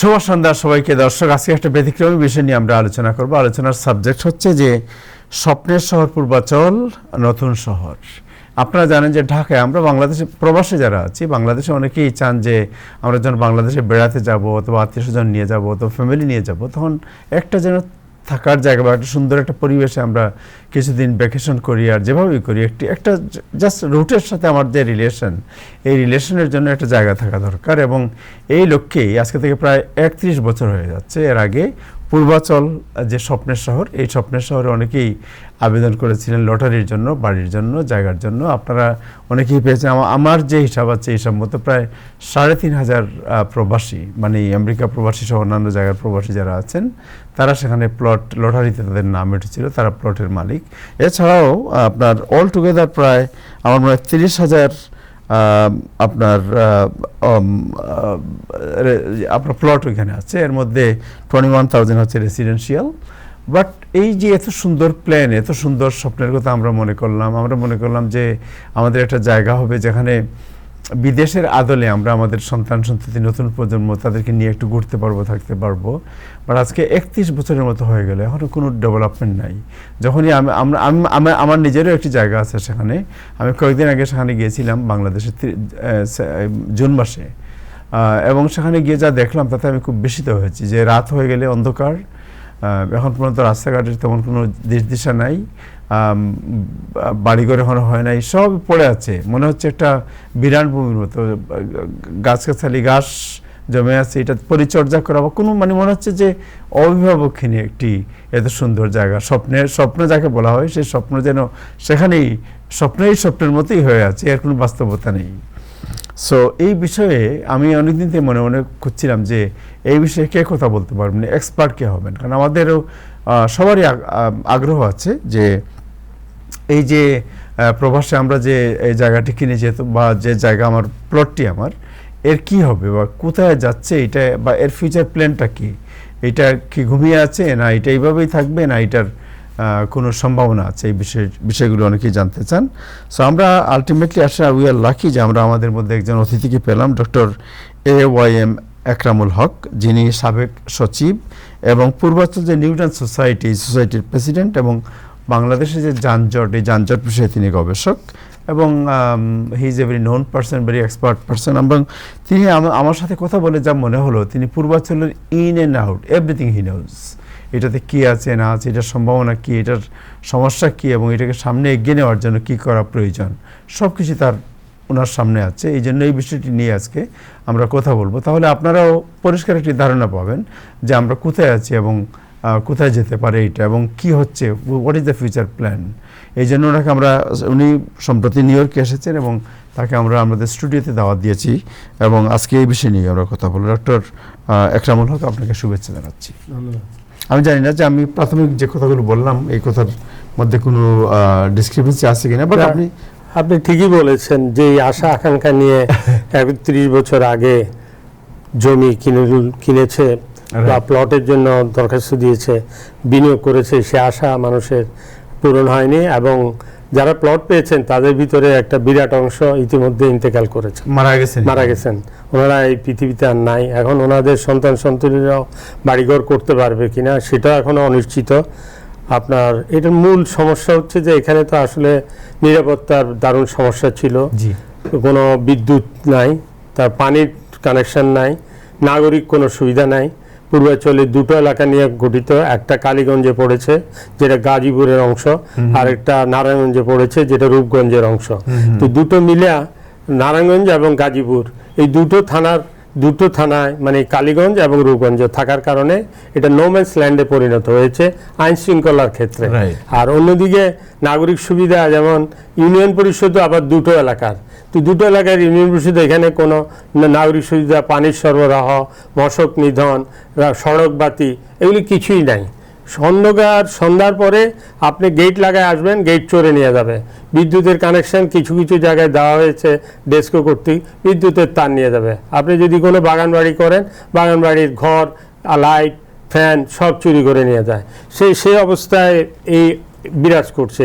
শুভ সন্ধ্যা সবাইকে। দর্শক, আজকে একটা ব্যতিক্রমী বিষয় নিয়ে আমরা আলোচনা করব। আলোচনার সাবজেক্ট হচ্ছে যে স্বপ্নের শহর পূর্বাচল নতুন শহর। আপনারা জানেন যে ঢাকায় আমরা বাংলাদেশে প্রবাসী যারা আছি, বাংলাদেশে অনেকেই চান যে আমরা যখন বাংলাদেশে বেড়াতে যাব অথবা আত্মীয় স্বজন নিয়ে যাব অথবা ফ্যামিলি নিয়ে যাব, তখন একটা যেন থাকার জায়গা বা একটা সুন্দর একটা পরিবেশে আমরা কিছুদিন ভ্যাকেশন করি, আর যেভাবেই করি একটা জাস্ট রুটের সাথে আমার যে রিলেশন, এই রিলেশনের জন্য একটা জায়গা থাকা দরকার। এবং এই লক্ষ্যেই আজকে থেকে প্রায় 31 বছর হয়ে যাচ্ছে। এর আগে পূর্বাচল যে স্বপ্নের শহর, এই স্বপ্নের শহরে অনেকেই আবেদন করেছিলেন লটারির জন্য, বাড়ির জন্য, জায়গার জন্য। আপনারা অনেকেই পেয়েছেন। আমার যে হিসাব আছে, হিসাব মতো প্রায় 3,500 প্রবাসী, মানে আমেরিকা প্রবাসী সহ অন্যান্য জায়গার প্রবাসী যারা আছেন, তারা সেখানে প্লট লটারিতে তাদের নাম উঠেছিল, তারা প্লটের মালিক। এছাড়াও আপনার অল টুগেদার প্রায় আমার মনে হয় 30,000 আপনার প্লট ওইখানে আছে। এর মধ্যে 21,000 হচ্ছে রেসিডেন্সিয়াল। বাট এই যে এত সুন্দর প্ল্যান, এত সুন্দর স্বপ্নের কথা আমরা মনে করলাম যে আমাদের একটা জায়গা হবে যেখানে বিদেশের আদলে আমরা আমাদের সন্তান সন্ততি, নতুন প্রজন্ম, তাদেরকে নিয়ে একটু ঘুরতে পারবো, থাকতে পারবো। বাট আজকে 31 বছরের মতো হয়ে গেলে এখনও কোনো ডেভেলপমেন্ট নাই। যখনই আমার নিজেরও একটি জায়গা আছে সেখানে, আমি কয়েকদিন আগে সেখানে গিয়েছিলাম বাংলাদেশের জুন মাসে, এবং সেখানে গিয়ে যা দেখলাম তাতে আমি খুব বিস্মিত হয়েছি যে রাত হয়ে গেলে অন্ধকার, এখন পর্যন্ত রাস্তাঘাটের তেমন কোনো দিশা নাই, বাড়িঘর এখনো হয় নাই, সব পড়ে আছে। মনে হচ্ছে একটা বিরাট ভূমির মতো, গাছগাছালি, ঘাস জমে আছে, এটা পরিচর্যা করা বা কোনো, মানে মনে হচ্ছে যে অভিভাবকহীন একটি এত সুন্দর জায়গা। স্বপ্ন যাকে বলা হয়, সেই স্বপ্ন যেন সেখানেই স্বপ্নের মতোই হয়ে আছে, এর কোনো বাস্তবতা নেই। সো এই বিষয়ে আমি অনেকদিন থেকে মনে করছিলাম যে এই বিষয়ে কে কথা বলতে পারবেন, এক্সপার্ট কে হবেন। কারণ আমাদেরও সবারই আগ্রহ আছে যে এই যে প্রবাসে আমরা যে এই জায়গাটি কিনে যেত, বা যে জায়গা আমার প্লটটি আমার, এর কি হবে বা কোথায় যাচ্ছে এটা, বা এর ফিউচার প্ল্যানটা কি, এটা কি ঘুমিয়ে আছে, না এটা এইভাবেই থাকবে, না এটার কোনো সম্ভাবনা আছে, এই বিষয়গুলো অনেকেই জানতে চান। সো আমরা আলটিমেটলি উই আর লাকি যে আমরা আমাদের মধ্যে একজন অতিথিকে পেলাম, ডক্টর AYM একরামুল হক, যিনি সাবেক সচিব এবং পূর্বাচল যে নিউটন সোসাইটির প্রেসিডেন্ট, এবং বাংলাদেশে যে যানজট, এই যানজট বিষয়ে তিনি গবেষক, এবং he is a very known person, very expert person. এবং তিনি আমার সাথে কথা বলে যা মনে হলো, তিনি পূর্বাচলের in and out everything he knows. এটাতে কী আছে না আছে, এটার সম্ভাবনা কী, এটার সমস্যা কী, এবং এটাকে সামনে এগিয়ে নেওয়ার জন্য কী করা প্রয়োজন, সব কিছু ওনার সামনে আছে। এই জন্য এই বিষয়টি নিয়ে আজকে আমরা কথা বলবো। তাহলে আপনারাও পরিষ্কার একটি ধারণা পাবেন যে আমরা কোথায় আছি এবং কোথায় যেতে পারে এটা, এবং কি হচ্ছে, what is the future plan. এই জন্য উনি সম্প্রতি নিউ ইয়র্কে এসেছেন, এবং তাকে আমরা আমাদের স্টুডিওতে দাওয়াত দিয়েছি, এবং আজকে এই বিষয় নিয়ে আমরা কথা বলবো। ডক্টর একরামুল হক, আপনাকে শুভেচ্ছা জানাচ্ছি। ধন্যবাদ। আমি জানি না যে আমি প্রাথমিক যে কথাগুলো বললাম, এই কথার মধ্যে কোনো ডিসক্রিপেন্সি আছে কিনা, বাট আপনি ঠিকই বলেছেন যে আশা আকাঙ্ক্ষা নিয়ে 31 বছর আগে জমি কিনেছে বা প্লটের জন্য দরখাস্ত দিয়েছে, বিনিয়োগ করেছে, সে আশা মানুষের পূরণ হয়নি, এবং যারা প্লট পেয়েছেন তাদের ভিতরে একটা বিরাট অংশ ইতিমধ্যে ইন্তেকাল করেছে, মারা গেছেন। ওনারা এই পৃথিবীতে আর নাই। এখন ওনাদের সন্তান সন্ততিরাও বাড়িঘর করতে পারবে কিনা সেটা এখনো অনিশ্চিত। আপনার এটার মূল সমস্যা হচ্ছে যে এখানে তো আসলে নিরাপত্তার দারুণ সমস্যা ছিল, কোনো বিদ্যুৎ নাই, তার পানির কানেকশন নাই, নাগরিক কোনো সুবিধা নাই। পূর্বাঞ্চলের দুটো এলাকা নিয়ে গঠিত, একটা কালীগঞ্জে পড়েছে যেটা গাজীপুরের অংশ, আর একটা নারায়ণগঞ্জে পড়েছে যেটা রূপগঞ্জের অংশ। তো দুটো মিলে নারায়ণগঞ্জ এবং গাজীপুর, এই দুটো থানায় মানে কালীগঞ্জ এবং রূপগঞ্জ থাকার কারণে এটা নোম্যান্স ল্যান্ডে পরিণত হয়েছে আইন শৃঙ্খলার ক্ষেত্রে। আর অন্যদিকে নাগরিক সুবিধা, যেমন ইউনিয়ন পরিষদও আবার দুটো এলাকার, তো দুটো এলাকার ইউনিয়ন পরিষদ, এখানে কোনো নাগরিক সুবিধা, পানির সরবরাহ, মশক নিধন, সড়ক বাতি, এগুলি কিছুই নাই। সন্ধ্যার পরে আপনি গেট লাগায় আসবেন, গেট চোরে নিয়ে যাবে। বিদ্যুতের কানেকশন কিছু জায়গায় দেওয়া হয়েছে, ডেস্কো কর্তৃক বিদ্যুতের তার নিয়ে যাবে। আপনি যদি কোনো বাগান বাড়ি করেন, বাগান বাড়ির ঘর, লাইট, ফ্যান সব চুরি করে নিয়ে যায়। সেই অবস্থায় এই বিরাজ করছে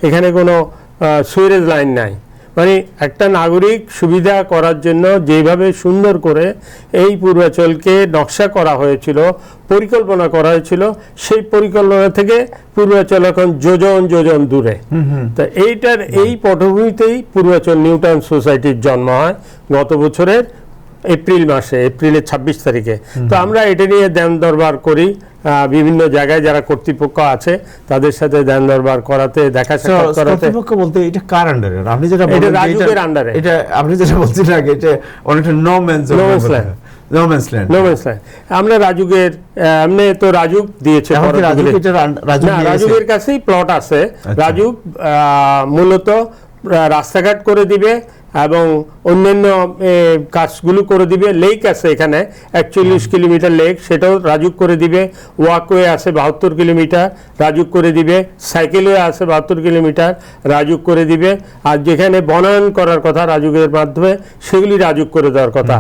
এখানে কোনো সুইরেজ লাইন নাই, মানে একটা নাগরিক সুবিধা করার জন্য যেভাবে সুন্দর করে এই পূর্বাঞ্চলকে নকশা করা হয়েছিল, পরিকল্পনা করা হয়েছিল, সেই পরিকল্পনা থেকে পূর্বাঞ্চল এখন যোজন যোজন দূরে। তা এইটার এই পটভূমিতেই পূর্বাঞ্চল নিউটাউন সোসাইটির জন্ম হয় গত বছরের এপ্রিলের 26 তারিখে। তো আমরা এটা নিয়ে দেন দরবার করি, বিভিন্ন জায়গায় যারা কর্তৃপক্ষ আছে তাদের সাথে দেন দরবার করাতে, দেখা সাক্ষাৎ করাতে। কর্তৃপক্ষ বলতে এটা কার আন্ডারে? আপনি যেটা এটা রাজুকের আন্ডারে। এটা আপনি যেটা বলছেন আগে, এটা অনেকটা নো ম্যানস ল্যান্ড। আমরা রাজুকের এমনি তো রাজুক দিয়েছে, রাজুকের কাছেই প্লট আছে। রাজুক মূলত রাস্তাঘাট করে দিবে এবং অন্যান্য কাজগুলো করে দিবে। লেক আছে এখানে 41 কিলোমিটার লেক, সেটাও রাজুক করে দিবে। ওয়াকওয়ে আছে 72 কিলোমিটার, রাজুক করে দিবে। সাইকেলওয়ে আছে 72 কিলোমিটার, রাজুক করে দিবে। আর যেখানে বনায়ন করার কথা রাজুকের মাধ্যমে, সেগুলি রাজুক করে দেওয়ার কথা।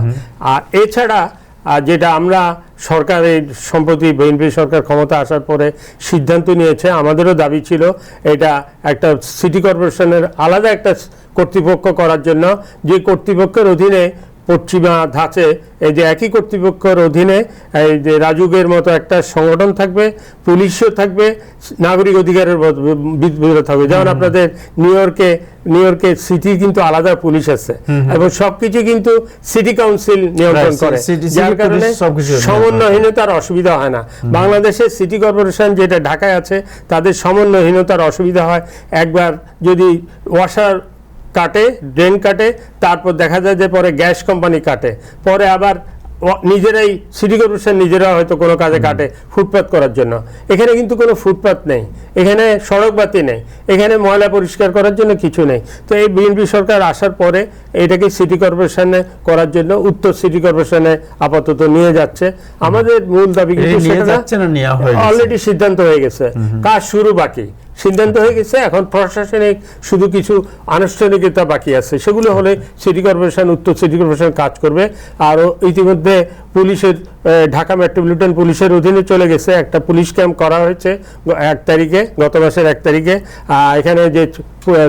আর এছাড়া যেটা আমরা সরকারের সম্প্রতি বিএনপি সরকার ক্ষমতা আসার পরে সিদ্ধান্ত নিয়েছে, আমাদেরও দাবি ছিল এটা একটা সিটি কর্পোরেশনের আলাদা একটা কর্তৃপক্ষ করার জন্য, যে কর্তৃপক্ষের অধীনে পশ্চিমা ধাঁচে এই যে একই কর্তৃপক্ষের অধীনে এই যে রাজুকের মতো একটা সংগঠন থাকবে, পুলিশও থাকবে, নাগরিক অধিকারের বিরোধ থাকবে। যেমন আপনাদের নিউ ইয়র্কে সিটি কিন্তু আলাদা পুলিশ আছে এবং সবকিছু কিন্তু সিটি কাউন্সিল নিয়ন্ত্রণ করে, যার কারণে সমন্বয়হীনতার অসুবিধা হয় না। বাংলাদেশের সিটি কর্পোরেশন যেটা ঢাকায় আছে, তাদের সমন্বয়হীনতার অসুবিধা হয়। একবার যদি ওয়াসার কাটে, ড্রেন কাটে, তারপর দেখা যায় যে পরে গ্যাস কোম্পানি কাটে, পরে আবার নিজেরাই সিটি কর্পোরেশন নিজেরা হয়তো কোনো কাজে কাটে ফুটপাত করার জন্য। এখানে কিন্তু কোনো ফুটপাত নেই, এখানে সড়ক বাতি নেই, এখানে ময়লা পরিষ্কার করার জন্য কিছু নেই। তো এই বিএনপি সরকার আসার পরে এটাকে সিটি কর্পোরেশনে করার জন্য উত্তর সিটি কর্পোরেশনে আপাতত নিয়ে যাচ্ছে। আমাদের মূল দাবি কিন্তু অলরেডি সিদ্ধান্ত হয়ে গেছে, কাজ শুরু বাকি, সিদ্ধান্ত হয়ে গেছে। এখন প্রশাসনিক শুধু কিছু আনুষ্ঠানিকতা বাকি আছে, সেগুলো হলে সিটি কর্পোরেশন, উত্তর সিটি কর্পোরেশন কাজ করবে। আর ইতিমধ্যে পুলিশের ঢাকা মেট্রোপলিটন পুলিশের অধীনে চলে গেছে, একটা পুলিশ ক্যাম্প করা হয়েছে 1 তারিখে, গত মাসের 1 তারিখে। এখানে যে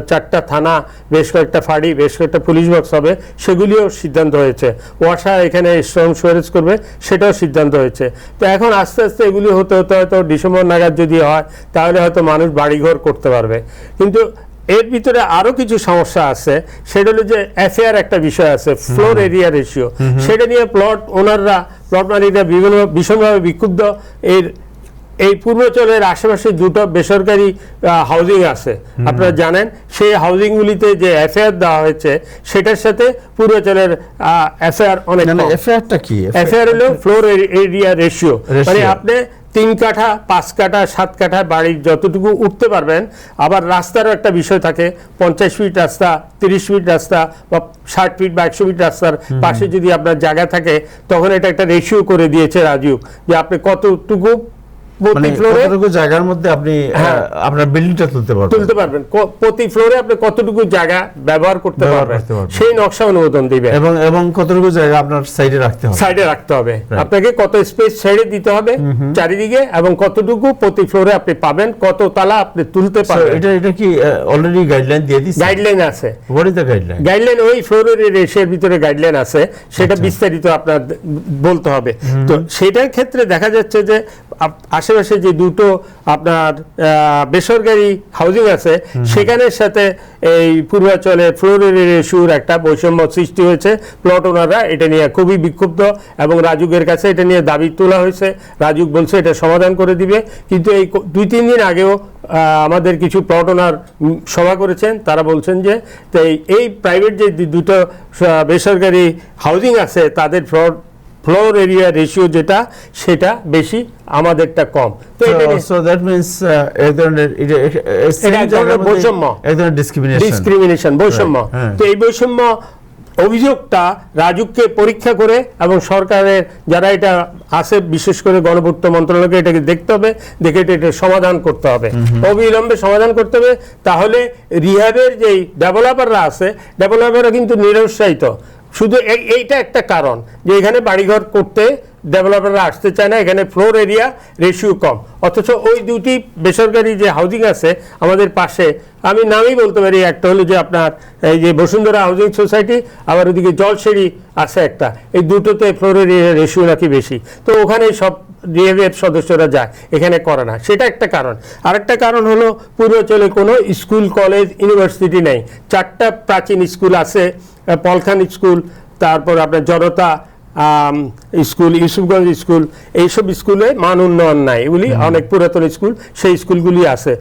4টা থানা, বেশ কয়েকটা ফাঁড়ি, বেশ কয়েকটা পুলিশ বক্স হবে, সেগুলিও সিদ্ধান্ত হয়েছে। ওয়াসা এখানে স্ট্রং সুয়ারেজ করবে, সেটাও সিদ্ধান্ত হয়েছে। তো এখন আস্তে আস্তে এগুলি হতে হতে হয়তো ডিসেম্বর নাগাদ যদি হয়, তাহলে হয়তো মানুষ বাড়িঘর করতে পারবে। কিন্তু এর ভিতরে আরো কিছু সমস্যা আছে, সেটা হলো যে এফএআর একটা বিষয় আছে, ফ্লোর এরিয়া রেশিও। সেটা নিয়ে প্লট ওনাররা, প্লট মালিকরা ভীষণভাবে বিক্ষুব্ধ। এই পূর্বাঞ্চলের আশেপাশে 2টো বেসরকারি হাউজিং আছে, আপনারা জানেন। সেই হাউজিংগুলিতে যে এফআইআর দেওয়া হয়েছে, সেটার সাথে পূর্বাঞ্চলের এফআইআর অনেক। এফআইআরটা কি? এফআইআর হলো ফ্লোর এরিয়া রেশিও। মানে আপনি 3 কাঠা, 5 কাঠা, 7 কাঠা বাড়ির যতটুকু উঠতে পারবেন। আবার রাস্তারও একটা বিষয় থাকে, 50 ফিট রাস্তা, 30 ফিট রাস্তা বা 60 ফিট বা 100 ফিট রাস্তার পাশে যদি আপনার জায়গা থাকে, তখন এটা একটা রেশিও করে দিয়েছে রাজুক, যে আপনি কতটুকু জায়গার মধ্যে আপনি আপনার বিল্ডিংটা তুলতে পারবেন, প্রতি ফ্লোরে আপনি কতটুকু জায়গা ব্যবহার করতে পারবেন, সেই নকশা অনুমোদন দিবে। এবং কতটুকু জায়গা আপনার সাইডে রাখতে হবে, আপনাকে কত স্পেস ছেড়ে দিতে হবে চারিদিকে, এবং কতটুকু প্রতি ফ্লোরে আপনি পাবেন, কত তালা আপনি তুলতে পারবেন। এটা কি অলরেডি গাইডলাইন দিয়ে দিয়েছে? গাইডলাইন আছে। What is the guideline? Guideline ওই ফ্লোরের রেশিওর ভিতরে গাইডলাইন আছে, সেটা বিস্তারিত আপনার বলতে হবে। তো সেটার ক্ষেত্রে দেখা যাচ্ছে যে আশেপাশে যে 2টো আপনার বেসরকারি হাউজিং আছে, সেখানের সাথে এই পূর্বাঞ্চলের ফ্লোর রেশিওর একটা বৈষম্য সৃষ্টি হয়েছে। প্লট ওনাররা এটা নিয়ে খুবই বিক্ষুব্ধ এবং রাজুকের কাছে এটা নিয়ে দাবি তোলা হয়েছে। রাজুক বলছে এটা সমাধান করে দিবে, কিন্তু এই 2-3 দিন আগেও আমাদের কিছু প্লট ওনার সভা করেছেন, তারা বলছেন যে এই প্রাইভেট যে 2টো বেসরকারি হাউজিং আছে, তাদের ফ্লোর এরিয়া রেশিও যেটা, সেটা বেশি, আমাদেরটা কম। তো দ্যাট মিন্স বৈষম্য, ডিসক্রিমিনেশন, বৈষম্য। তো এই বৈষম্য অভিযোগটা রাজুককে পরীক্ষা করে এবং সরকারের যারা এটা আছে, বিশেষ করে গণপূর্ত মন্ত্রণালয়কে এটাকে দেখতে হবে, দেখে এটা সমাধান করতে হবে, অবিলম্বে সমাধান করতে হবে। তাহলে রিহাবের যেই ডেভেলপাররা আছে, ডেভেলপাররা কিন্তু নিরুৎসাহিত। শুধু এইটা একটা কারণ যে এখানে বাড়িঘর করতে ডেভেলপাররা আসতে চায় না, এখানে ফ্লোর এরিয়া রেশিও কম। অথচ ওই দুটি বেসরকারি যে হাউজিং আছে আমাদের পাশে, আমি নামই বলতে পারি, একটা হলো যে আপনার এই যে বসুন্ধরা হাউজিং সোসাইটি, আবার ওদিকে জলসেরি আছে একটা, এই দুটোতে ফ্লোর এরিয়া রেশিও নাকি বেশি। তো ওখানে সব ডিএভিএফ সদস্যরা যায়, এখানে করে না, সেটা একটা কারণ। আরেকটা কারণ হলো পূর্বাঞ্চলে কোনো স্কুল, কলেজ, ইউনিভার্সিটি নেই। 4টা প্রাচীন স্কুল আছে, পলখান স্কুল, তারপর আপনার জনতা স্কুল, ইউসুফগঞ্জ স্কুল, এইসব স্কুলে মান উন্নয়ন নাই, এগুলি অনেক পুরাতন স্কুল, সেই স্কুলগুলি আছে।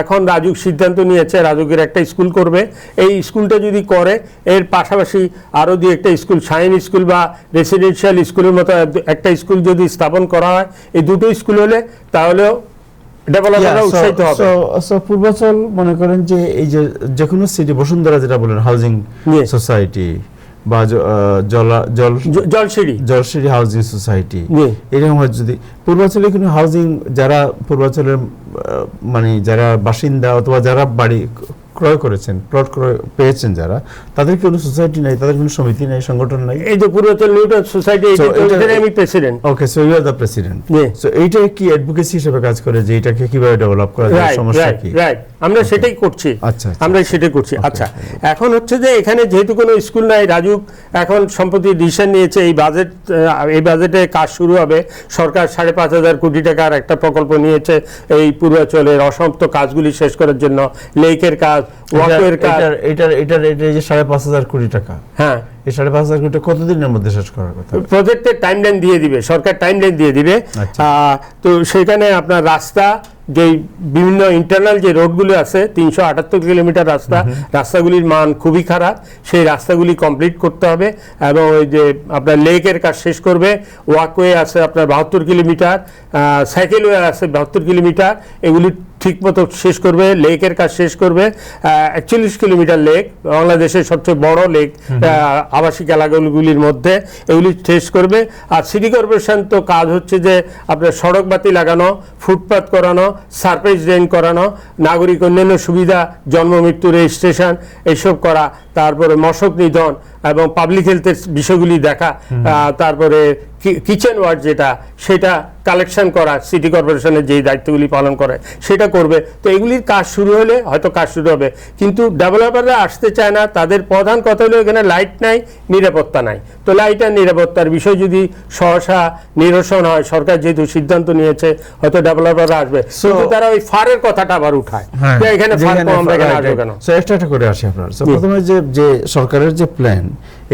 এখন রাজুক সিদ্ধান্ত নিয়েছে রাজুকের একটা স্কুল করবে। এই স্কুলটা যদি করে, এর পাশাপাশি আরও দুই একটা স্কুল, শাইন স্কুল বা রেসিডেন্সিয়াল স্কুলের মতো একটা স্কুল যদি স্থাপন করা হয়, এই দুটো স্কুল হলে তাহলেও ডেভেলপাররা উৎসাহিত হবে। পূর্বাচল মনে করেন যে এই যে কোনো সিটি, বসুন্ধরা যেটা বলেন হাউজিং সোসাইটি বা জলসিঁড়ি হাউজিং সোসাইটি, এরকম যদি পূর্বাঞ্চলে কোনো হাউজিং, যারা পূর্বাঞ্চলের মানে যারা বাসিন্দা অথবা যারা বাড়ি ক্রয় করেছেন, প্লট ক্রয় পেয়েছেন, যারা, তাদের কোনো সোসাইটি নাই, তাদের কোনো সমিতি নাই, সংগঠন নাই। এই যে পূর্বাঞ্চল নিউটন সোসাইটি, আমি president. Okay, so you are the president. সো এইটা কি অ্যাডভোকেসি হিসেবে কাজ করে যে এটাকে কিভাবে ডেভেলপ করা যায়, সমস্যা কি? রাইট, আমরা সেটাই করছি। আচ্ছা, আমরা সেটাই করছি। আচ্ছা, এখন হচ্ছে যে এখানে যেহেতু কোনো স্কুল নাই, রাজুক এখন সম্প্রতি ডিসিশন নিয়েছে এই বাজেটে কাজ শুরু হবে। সরকার 5,500 কোটি টাকার একটা প্রকল্প নিয়েছে এই পূর্বাঞ্চলের অসমাপ্ত কাজগুলি শেষ করার জন্য, লেকের কাজ, ওয়াকওয়ের কাজ। এটার যে 5,500 কোটি টাকা, হ্যাঁ, এই 5,500 কোটি কতদিনের মধ্যে শেষ করার কথা? প্রজেক্টের টাইমলাইন দিয়ে দিবে সরকার, টাইমলাইন দিয়ে দিবে। তো সেখানে আপনার রাস্তা, যে বিভিন্ন ইন্টারনাল যে রোডগুলো আছে, 378 কিলোমিটার রাস্তাগুলির মান খুবই খারাপ, সেই রাস্তাগুলি কমপ্লিট করতে হবে। এবং ওই যে আপনার লেকের কাজ শেষ করবে, ওয়াকওয়ে আছে আপনার 72 কিলোমিটার, সাইকেলওয়ে আছে 72 কিলোমিটার, এগুলি ঠিকমতো শেষ করবে। লেকের কাজ শেষ করবে। 41 কিলোমিটার লেক, বাংলাদেশের সবচেয়ে বড় লেক আবাসিক এলাকাগুলির মধ্যে, এগুলি শেষ করবে। আর সিটি কর্পোরেশন তো কাজ হচ্ছে যে আপনার সড়ক বাতি লাগানো, ফুটপাথ করানো, সারফেস ড্রেন করানো, নাগরিক অন্যান্য সুবিধা, জন্ম মৃত্যু রেজিস্ট্রেশন এইসব করা, তারপরে মশক নিধন এবং পাবলিক হেলথের বিষয়গুলি দেখা, তারপরে কিচেন ওয়ার্ড যেটা, সেটা কালেকশন করা, সিটি কর্পোরেশনের যেই দায়িত্বগুলি পালন করে সেটা করবে। তো এগুলির কাজ শুরু হলে হয়তো কাজ শুরু হবে, কিন্তু ডেভেলপাররা আসতে চায় না। তাদের প্রধান কথা হলো এখানে লাইট নাই, নিরাপত্তা নাই। তো লাইট আর নিরাপত্তার বিষয় যদি সহসা নিরসন হয়, সরকার যেহেতু সিদ্ধান্ত নিয়েছে, হয়তো ডেভেলপাররা আসবে। কিন্তু তারা ওই ফারের কথাটা আবার উঠায়, এখানে ফার কম, আমরা এখানে আসবো কেন? একটা করে আসি আপনার। প্রথমে যে সরকারের যে প্ল্যান,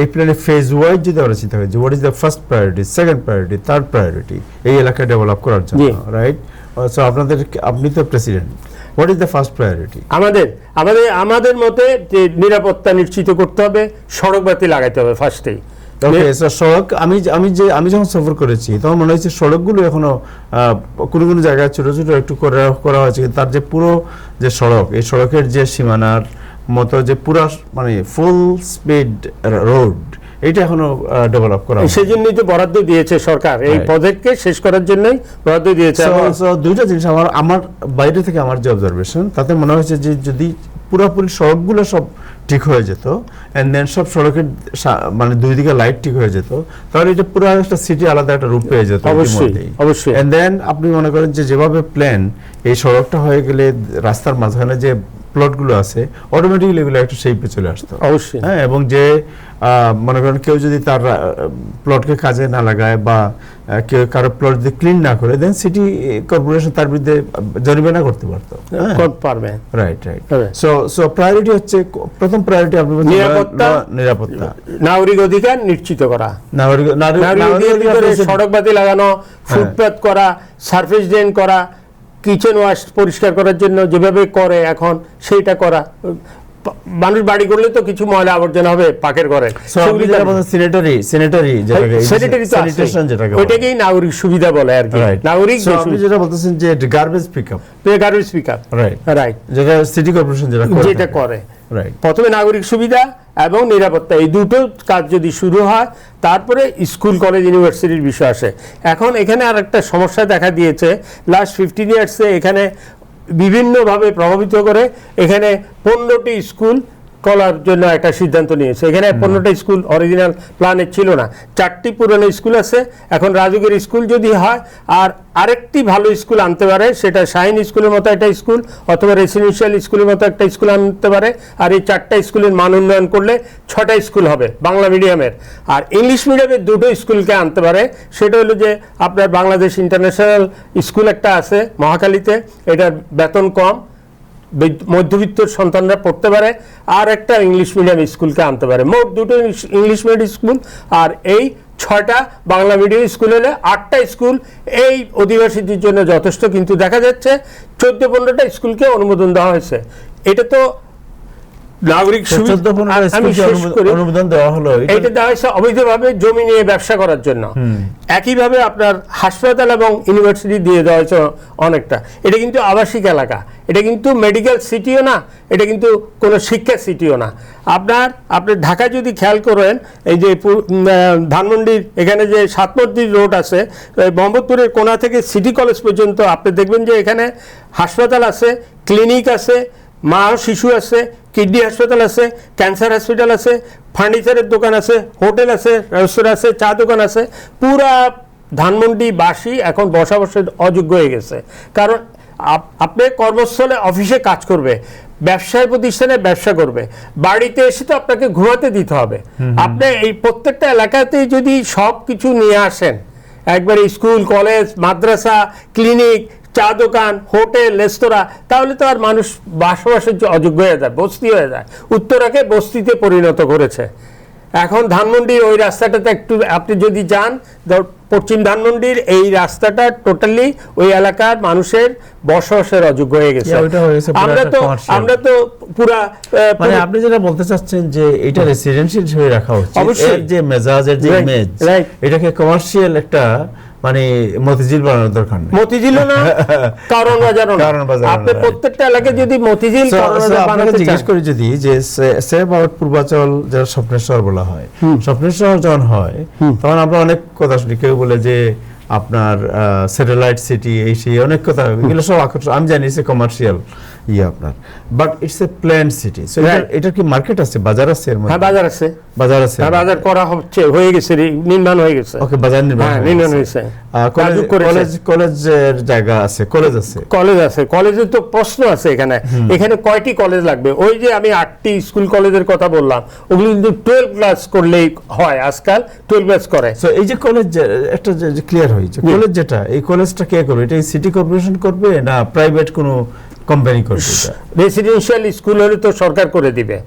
এই প্ল্যানে ফেজ ওয়াইজ যদি আমরা চিন্তা করি যে what is the first priority, second priority, third priority এই এলাকা ডেভেলপ করার জন্য, রাইট? সো আপনি তো president, what is the first priority? আমাদের মতে যে নিরাপত্তা নিশ্চিত করতে হবে, সড়ক বাতি লাগাইতে হবে ফার্স্টেই। ওকে, সড়ক, আমি যখন সফর করেছি তখন মনে হয়েছে সড়কগুলো এখনো কোনো জায়গায় ছোট ছোট একটু করা হয়েছে, তার যে পুরো যে সড়ক, এই সড়কের যে সীমানার মতো যে পুরা মানে ফুল স্পিড রোড, এটা এখনো ডেভেলপ করা, সেই জন্যই তো বরাদ্দ দিয়েছে সরকার, এই প্রজেক্টকে শেষ করার জন্যই বরাদ্দ দিয়েছে। দুইটা জিনিস আমার বাইরে থেকে আমার যে অবজারভেশন, তাতে মনে হয়েছে যে যদি পুরোপুরি সড়কগুলো সব ঠিক হয়ে যেত, এন্ড দেন সব সড়কের মানে দুই দিকে লাইট ঠিক হয়ে যেত, তাহলে এটা পুরো একটা সিটি আলাদা একটা রূপ পেয়ে যেত। অবশ্যই। এন্ড দেন আপনি মনে করেন যে যেভাবে প্ল্যান, এই সড়কটা হয়ে গেলে রাস্তার মাঝখানে যে প্লটগুলো আছে অটোমেটিক্যালি এগুলো একটা শেপে চলে আসতো। অবশ্যই। হ্যাঁ, এবং যে মনে করেন কেউ যদি তার প্লটকে কাজে না লাগায় বা কেউ কারো প্লট যদি ক্লিন না করে, দেন সিটি কর্পোরেশন তার বিরুদ্ধে জরিমানা করতে পারতো। রাইট। সো প্রায়োরিটি হচ্ছে, প্রথম প্রায়োরিটি আপনি নিরাপত্তা, নাগরিক অধিকার নিশ্চিত করা, সড়ক বাতি লাগানো, ফুটপাথ করা, সারফেস ড্রেন করা, কিচেন ওয়াশ পরিষ্কার করার জন্য যেভাবে করে এখন সেইটা করা। মানুষ বাড়ি করলে তো কিছু ময়লা আবর্জনা হবে পাকের ঘরে, ওইটাকেই নাগরিক সুবিধা বলে আর কি। নাগরিক যেটা বলতেছেন যে গার্বেজ পিকআপ, রাইট, যেটা সিটি কর্পোরেশন যেটা করে। প্রথমে নাগরিক সুবিধা এবং নিরাপত্তা, এই দুটো কাজ যদি শুরু হয়, তারপরে স্কুল, কলেজ, ইউনিভার্সিটির বিষয় আসে। এখন এখানে আর একটা সমস্যা দেখা দিয়েছে, লাস্ট 15 ইয়ার্সে এখানে বিভিন্নভাবে প্রভাবিত করে। এখানে 15টি স্কুল করার জন্য একটা সিদ্ধান্ত নিয়েছে। এখানে 15টা স্কুল অরিজিনাল প্ল্যানে ছিল না, 4টি পুরনো স্কুল আছে। এখন রাজুকের স্কুল যদি হয় আর আরেকটি ভালো স্কুল আনতে পারে, সেটা শাহিন স্কুলের মতো একটা স্কুল অথবা রেসিডেন্সিয়াল স্কুলের মতো একটা স্কুল আনতে পারে, আর এই 4টা স্কুলের মান উন্নয়ন করলে 6টা স্কুল হবে বাংলা মিডিয়ামের। আর ইংলিশ মিডিয়ামের 2টো স্কুলকে আনতে পারে, সেটা হলো যে আপনার বাংলাদেশ ইন্টারন্যাশনাল স্কুল একটা আছে মহাখালীতে, এটার বেতন কম, মধ্যবিত্ত সন্তানরা পড়তে পারে, আর একটা ইংলিশ মিডিয়াম স্কুলকে আনতে পারে। মোট 2টো ইংলিশ মিডিয়াম স্কুল আর এই 6টা বাংলা মিডিয়াম স্কুল হলে 8টা স্কুল এই অধিবাসীদের জন্য যথেষ্ট। কিন্তু দেখা যাচ্ছে 14-15টা স্কুলকে অনুমোদন দেওয়া হয়েছে। এটা তো নাগরিক অনুমোদন দেওয়া হলো, এটা দেওয়া হয়েছে অবৈধভাবে জমি নিয়ে ব্যবসা করার জন্য। একইভাবে আপনার হাসপাতাল এবং ইউনিভার্সিটি দিয়ে দেওয়া হয়েছে অনেকটা। এটা কিন্তু আবাসিক এলাকা, এটা কিন্তু মেডিকেল সিটিও না, এটা কিন্তু কোনো শিক্ষা সিটিও না। আপনার ঢাকা যদি খেয়াল করেন, এই যে ধানমন্ডির এখানে যে সাতমন্দির রোড আছে, মোহাম্মদপুরের কোনা থেকে সিটি কলেজ পর্যন্ত আপনি দেখবেন যে এখানে হাসপাতাল আছে, ক্লিনিক আছে, মা শিশু আছে, কিডনি হাসপাতাল আছে, ক্যান্সার হসপিটাল আছে, ফার্নিচারের দোকান আছে, হোটেল আছে, রেস্তোরাঁ আছে, চা দোকান আছে। পুরা ধানমন্ডিবাসী এখন বসবাসের অযোগ্য হয়ে গেছে। কারণ আপনি কর্মস্থলে অফিসে কাজ করবে, ব্যবসায় প্রতিষ্ঠানে ব্যবসা করবে, বাড়িতে এসে তো আপনাকে ঘুমাতে দিতে হবে। আপনি এই প্রত্যেকটা এলাকাতেই যদি সব কিছু নিয়ে আসেন, একবারে স্কুল, কলেজ, মাদ্রাসা, ক্লিনিক, চা দোকান, হোটেল, রেস্তোরাঁ, তাহলে তো আর মানুষ বসবাসের অযোগ্য হয়ে যায়, বস্তি হয়ে যায়। উত্তরাকে বস্তিতে পরিণত করেছে। এখন ধানমন্ডির ওই রাস্তাটাতে একটু আপনি যদি যান, পশ্চিম ধানমন্ডির এই রাস্তাটা টোটালি ওই এলাকার মানুষের বসবাসের অযোগ্য হয়ে গেছে। আমরা তো পুরা, মানে আপনি যেটা বলতে চাচ্ছেন যে এটা রেসিডেন্সিয়াল হয়ে রাখা উচিত, অবশ্যই যে মেজাজের যে ইমেজ, এটাকে কমার্শিয়াল একটা মানে মতিঝিল বানানোর দরকার নেই। মতিঝিল না, কারণ বাজারও না। আপনি প্রত্যেকটা এলাকায় যদি মতিঝিল বানাতে জিজ্ঞেস করি, যদি যে সেভ আউট পূর্বাচল যেটা স্বপ্নের শহর বলা হয়, স্বপ্নের শহর যখন হয় তখন আমরা অনেক কথা শুনি, কেউ বলে যে আপনার স্যাটেলাইট সিটি, এই সেই অনেক কথা, এগুলো সব আকর্ষণ। আমি জানি সে কমার্শিয়াল আপনার, but it's a planned city. So এটা কি মার্কেট আছে, বাজার আছে এর মধ্যে? হ্যাঁ, বাজার আছে, বাজার আছে, বাজার করা হচ্ছে, হয়ে গেছে, নির্মাণ হয়ে গেছে। ওকে, বাজার নির্মাণ হয়েছে। কলেজের জায়গা আছে, কলেজ আছে, কলেজের তো প্রশ্ন আছে। এখানে কয়টি কলেজ লাগবে? ওই যে আমি 8টি স্কুল কলেজের কথা বললাম, ওগুলো কিন্তু 12 ক্লাস করলেই হয়, আজকাল 12 ক্লাস করে। সো এই যে কলেজ একটা ক্লিয়ার হয়েছে, কলেজ যেটা, এই কলেজটা কে করবে? এটা সিটি কর্পোরেশন করবে না প্রাইভেট কোনো কোম্পানি করবে? রেসিডেন্সিয়াল স্কুল হলে তো সরকার করে দিবে,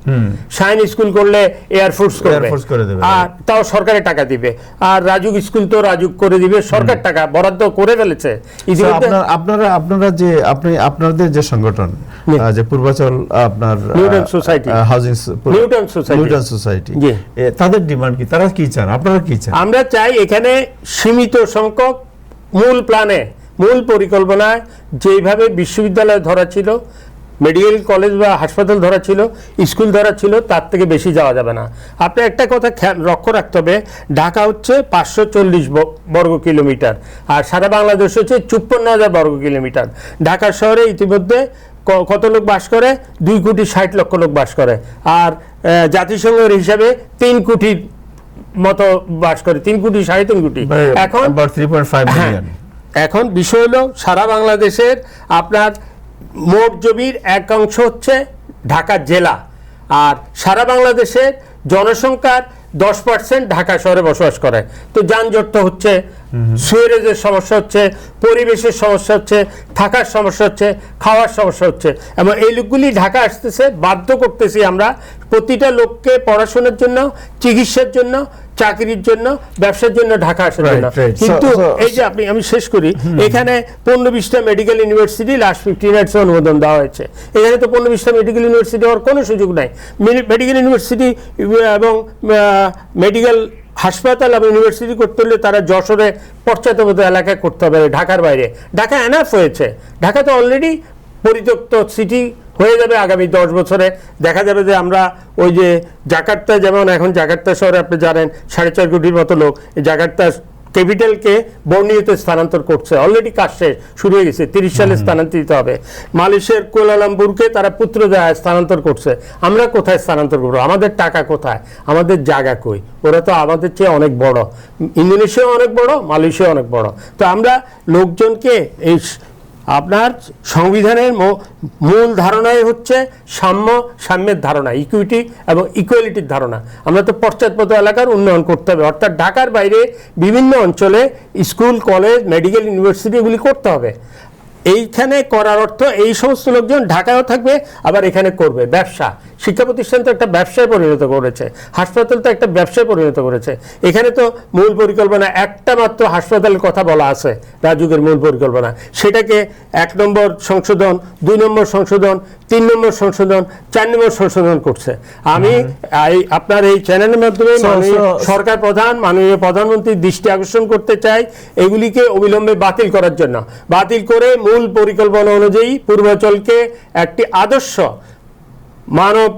শাইন স্কুল করলে এয়ারফোর্স করে দেবে, আর তাও সরকারের টাকা দিবে। আর রাজুক স্কুল তো রাজুক করে দিবে, সরকার টাকা বরাদ্দ করে ফেলেছে। আপনারা যে আপনাদের যে সংগঠন, যে পূর্বাচল আপনার Newton society, housing Newton society, তাদের ডিমান্ড কি? তারা কি চান, আপনারা কি চান? আমরা চাই এখানে সীমিত সংখ্যক মূল প্ল্যানে, মূল পরিকল্পনায় যেভাবে বিশ্ববিদ্যালয় ধরা ছিল, মেডিকেল কলেজ বা হাসপাতাল ধরা ছিল, স্কুল ধরা ছিল, তার থেকে বেশি যাওয়া যাবে না। আপনি একটা কথা লক্ষ্য রাখতে হবে, ঢাকা হচ্ছে 540 বর্গ কিলোমিটার, আর সারা বাংলাদেশ হচ্ছে 54,000 বর্গ কিলোমিটার। ঢাকা শহরে ইতিমধ্যে কত লোক বাস করে? 2,60,00,000 লোক বাস করে। আর জাতিসংঘের হিসাবে 3 কোটির মতো বাস করে, 3 কোটি, 3.5 কোটি। এখন 3.5 মিলিয়ন। এখন বিষয় হলো, সারা বাংলাদেশের আপনার মোট জমির এক অংশ হচ্ছে ঢাকা জেলা, আর সারা বাংলাদেশের জনসংখ্যার 10% ঢাকা শহরে বসবাস করে। তো যানজট তো হচ্ছে, সুয়েরেজের সমস্যা হচ্ছে, পরিবেশের সমস্যা হচ্ছে, থাকার সমস্যা হচ্ছে, খাওয়ার সমস্যা হচ্ছে, এবং এই লোকগুলি ঢাকা আসতেছে, বাধ্য করতেছি আমরা প্রতিটা লোককে পড়াশোনার জন্য, চিকিৎসার জন্য, চাকরির জন্য, ব্যবসার জন্য ঢাকা আসার জন্য। কিন্তু এই যে আমি শেষ করি, এখানে 15-20টা মেডিকেল ইউনিভার্সিটি লাস্ট 15 ইয়ার্স অনুমোদন দেওয়া হয়েছে। এখানে তো 15-20টা মেডিকেল ইউনিভার্সিটি হওয়ার কোনো সুযোগ নাই। মেডিকেল ইউনিভার্সিটি এবং মেডিকেল হাসপাতাল এবং ইউনিভার্সিটি করতে হলে তারা যশোরে পশ্চাৎপদ এলাকায় করতে হবে, ঢাকার বাইরে। ঢাকা এনাফ হয়েছে, ঢাকা তো অলরেডি পরিত্যক্ত সিটি হয়ে যাবে আগামী 10 বছরে। দেখা যাবে যে আমরা ওই যে জাকার্তা, যেমন এখন জাকার্তা শহরে আপনি জানেন 4.5 কোটির মতো লোক, জাকার্তা ক্যাপিটালকে বর্নিওতে স্থানান্তর করছে, অলরেডি কাজ শেষ শুরু হয়ে গেছে, 30 সালে স্থানান্তরিত হবে। মালয়েশিয়ার কুয়ালালামপুরকে তারা পুত্রজাহাজ স্থানান্তর করছে। আমরা কোথায় স্থানান্তর করবো? আমাদের টাকা কোথায়? আমাদের জায়গা কই? ওরা তো আমাদের চেয়ে অনেক বড়, ইন্দোনেশিয়া অনেক বড়, মালয়েশিয়া অনেক বড়। তো আমরা লোকজনকে এই আপনার সংবিধানের মূল ধারণাই হচ্ছে সাম্যের ধারণা, ইকুইটি এবং ইকুয়ালিটির ধারণা। আমরা তো পশ্চাৎপদ এলাকার উন্নয়ন করতে হবে, অর্থাৎ ঢাকার বাইরে বিভিন্ন অঞ্চলে স্কুল, কলেজ, মেডিকেল, ইউনিভার্সিটি এগুলি করতে হবে। এইখানে করার অর্থ এই সমস্ত লোকজন ঢাকায়ও থাকবে, আবার এখানে করবে ব্যবসা। শিক্ষা প্রতিষ্ঠান তো একটা ব্যবসায় পরিণত করেছে, হাসপাতাল তো একটা ব্যবসায় পরিণত করেছে। এখানে তো মূল পরিকল্পনা একটা মাত্র হাসপাতালের কথা বলা আছে, রাজুকের মূল পরিকল্পনা। সেটাকে 1 নম্বর সংশোধন, 2 নম্বর সংশোধন, 3 নম্বর সংশোধন, 4 নম্বর সংশোধন করছে। আমি আপনার এই চ্যানেলের মাধ্যমে সরকার প্রধান, মাননীয় প্রধানমন্ত্রীর দৃষ্টি আকর্ষণ করতে চাই এগুলিকে অবিলম্বে বাতিল করার জন্য। বাতিল করে মূল পরিকল্পনা অনুযায়ী পূর্বাঞ্চলকে একটি আদর্শ মানব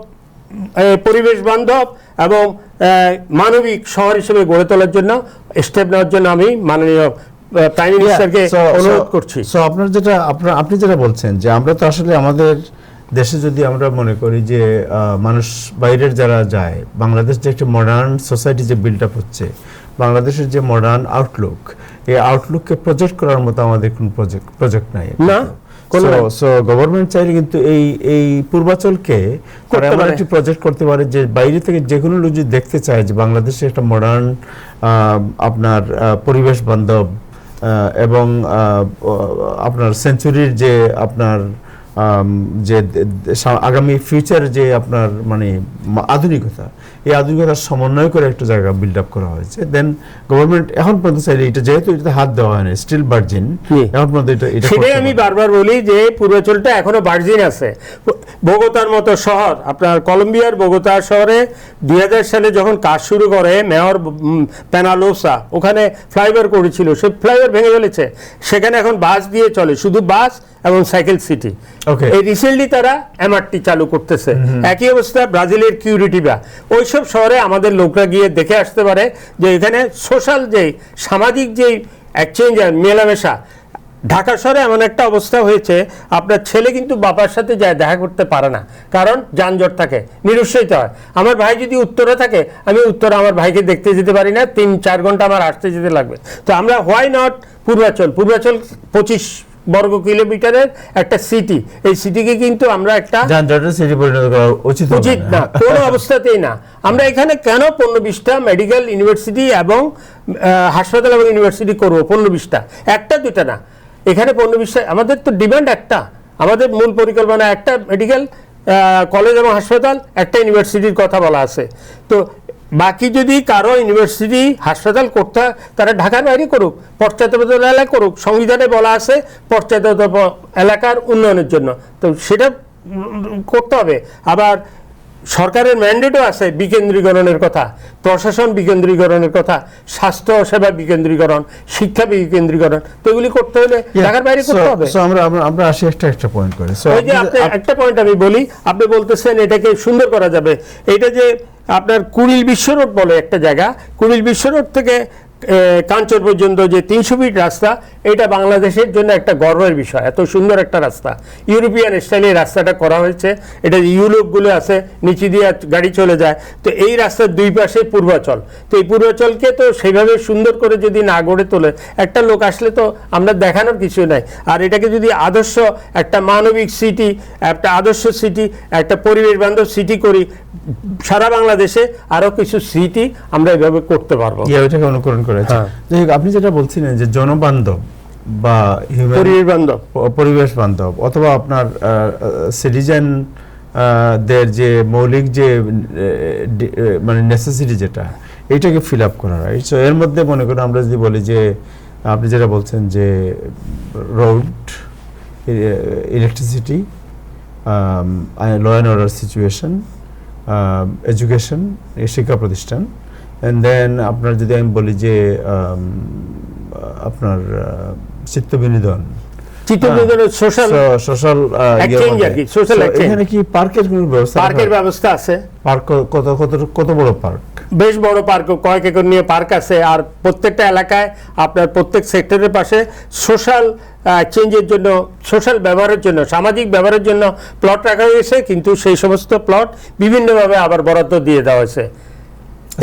পরিবেশ বান্ধব এবং মানবিক শহর হিসেবে গড়ে তোলার জন্য স্টেপ নেওয়ার জন্য আমি মাননীয় প্রাইম মিনিস্টারকে অনুরোধ করছি। আপনি যেটা বলছেন যে আমরা তো আসলে আমাদের দেশে যদি আমরা মনে করি যে মানুষ বাইরের যারা যায়, বাংলাদেশ যে একটা মডার্ন সোসাইটি যে বিল্ড আপ হচ্ছে, বাংলাদেশের যে মডার্ন আউটলুক, এই আউটলুককে প্রজেক্ট করার মতো আমাদের কোনো প্রজেক্ট নাই না। সো গভর্নমেন্ট চাইলে কিন্তু এই পূর্বাঞ্চলকে এমন একটি প্রজেক্ট করতে পারে যে বাইরে থেকে যে কোনো লোক যদি দেখতে চায় যে বাংলাদেশে একটা মডার্ন আপনার পরিবেশ বান্ধব এবং আপনার সেঞ্চুরির যে আপনার যে আগামী ফিউচার যে আপনার মানে আধুনিকতা, এই আধুনিকতার সমন্বয় করে একটা জায়গা বিল্ড আপ করা হয়েছে। দেন গভর্নমেন্ট এখন পর্যন্ত চাইলে এটা, যেহেতু এটাতে হাত দেওয়া হয় না, স্টিল ভার্জিন, এখন পর্যন্ত এটা সেটাই আমি বারবার বলি যে পূর্বাঞ্চলটা এখনো ভার্জিন আছে। বগোতার মতো শহর, আপনার কলম্বিয়ার বগোতা শহরে 2000 সালে যখন কাজ শুরু করে মেয়র পেনালোসা, ওখানে ফ্লাইওভার করেছিল, সে ফ্লাইওভার ভেঙে ফেলেছে। সেখানে এখন বাস দিয়ে চলে, শুধু বাস এবং সাইকেল সিটি। এই রিসেন্টলি তারা এমআরটি চালু করতেছে। একই অবস্থা ব্রাজিলের কিউরিটিবা। ওইসব শহরে আমাদের লোকরা গিয়ে দেখে আসতে পারে যে এখানে সোশ্যাল যে সামাজিক যে এক্সচেঞ্জ আর মেলামেশা। ঢাকা শহরে এমন একটা অবস্থা হয়েছে, আপনার ছেলে কিন্তু বাবার সাথে যায় দেখা করতে পারে না, কারণ যানজট থাকে, নিরুৎসাহিত হয়। আমার ভাই যদি উত্তরে থাকে, আমি উত্তরে আমার ভাইকে দেখতে যেতে পারি না, 3-4 ঘন্টা আমার আসতে যেতে লাগবে। তো আমরা হোয়াই নট পূর্বাঞ্চল 25 বর্গ কিলোমিটারের একটা সিটি, এই সিটিকে কিন্তু আমরা একটা যানজটের সিটি পরিণত করা উচিত না, কোনো অবস্থাতেই না। আমরা এখানে কেন 15-20টা মেডিকেল ইউনিভার্সিটি এবং হাসপাতাল এবং ইউনিভার্সিটি করবো? 15-20টা, 1-2টা না। এখানে 15-20টা, আমাদের তো ডিমান্ড একটা, আমাদের মূল পরিকল্পনা একটা মেডিকেল কলেজ এবং হাসপাতাল, একটা ইউনিভার্সিটির কথা বলা আছে। তো বাকি যদি কারো ইউনিভার্সিটি হাসপাতাল করতে, তারা ঢাকার বাইরে করুক, পশ্চাৎপদ এলাকায় করুক। সংবিধানে বলা আছে পশ্চাৎপদ এলাকার উন্নয়নের জন্য, তো সেটা করতে হবে। আবার সরকারের ম্যান্ডেটও আছে বিকেন্দ্রীকরণের কথা, প্রশাসন বিকেন্দ্রীকরণের কথা, স্বাস্থ্য সেবা বিকেন্দ্রীকরণ, শিক্ষা বিকেন্দ্রীকরণ। তো এগুলি করতে হলে ঢাকার বাইরে করতে হবে। আমরা আসি একটা পয়েন্ট করে। ওই যে একটা পয়েন্ট আমি বলি, আপনি বলতেছেন এটাকে সুন্দর করা যাবে। এটা যে আপনার কুড়িল বিশ্ব রোড বলে একটা জায়গা, কুড়িল বিশ্ব রোড থেকে কাঞ্চন পর্যন্ত যে 300 ফিট রাস্তা, এটা বাংলাদেশের জন্য একটা গর্বের বিষয়। এত সুন্দর একটা রাস্তা, ইউরোপিয়ান স্টাইলে রাস্তাটা করা হয়েছে। এটা ইউলোকগুলো আছে, নিচে দিয়ে গাড়ি চলে যায়। তো এই রাস্তার 2 পাশে পূর্বাচল। তো এই পূর্বাচলকে তো সেইভাবে সুন্দর করে যদি না গড়ে তোলে, একটা লোক আসলে তো আমরা দেখানোর কিছু নাই। আর এটাকে যদি আদর্শ একটা মানবিক সিটি, একটা আদর্শ সিটি, একটা পরিবেশ বান্ধব সিটি করি, সারা বাংলাদেশে আরো কিছু সিটি আমরা এভাবে করতে পারবো। ওইটাকে অনুকরণ করেছে। আপনি যেটা বলছিলেন যে জনবান্ধব বা পরিবেশ বান্ধব অথবা আপনার সিটিজেন দের যে মৌলিক যে মানে নেসেসিটি, যেটা এইটাকে ফিল আপ করা, রাইট? সো এর মধ্যে মনে করেন আমরা যদি বলি যে আপনি যেটা বলছেন যে road, electricity, law and order situation, education, শিক্ষা প্রতিষ্ঠান, এন্ড দেন আপনার যদি আমি বলি যে আপনার চিত্ত বিনোদন, সোশ্যাল এখানে কি পার্কের কোনো ব্যবস্থা? পার্কের ব্যবস্থা আছে। পার্ক কত বড় পার্ক? বেশ বড় পার্ক, কয়েক একর নিয়ে পার্ক আছে। আর প্রত্যেকটা এলাকায় আপনার প্রত্যেক সেক্টরের পাশে সোশ্যাল চেঞ্জের জন্য, সোশ্যাল ব্যবহারের জন্য, সামাজিক ব্যবহারের জন্য প্লট রাখা হয়েছে, কিন্তু সেই সমস্ত প্লট বিভিন্নভাবে আবার বরাদ্দ দিয়ে দেওয়া হয়েছে।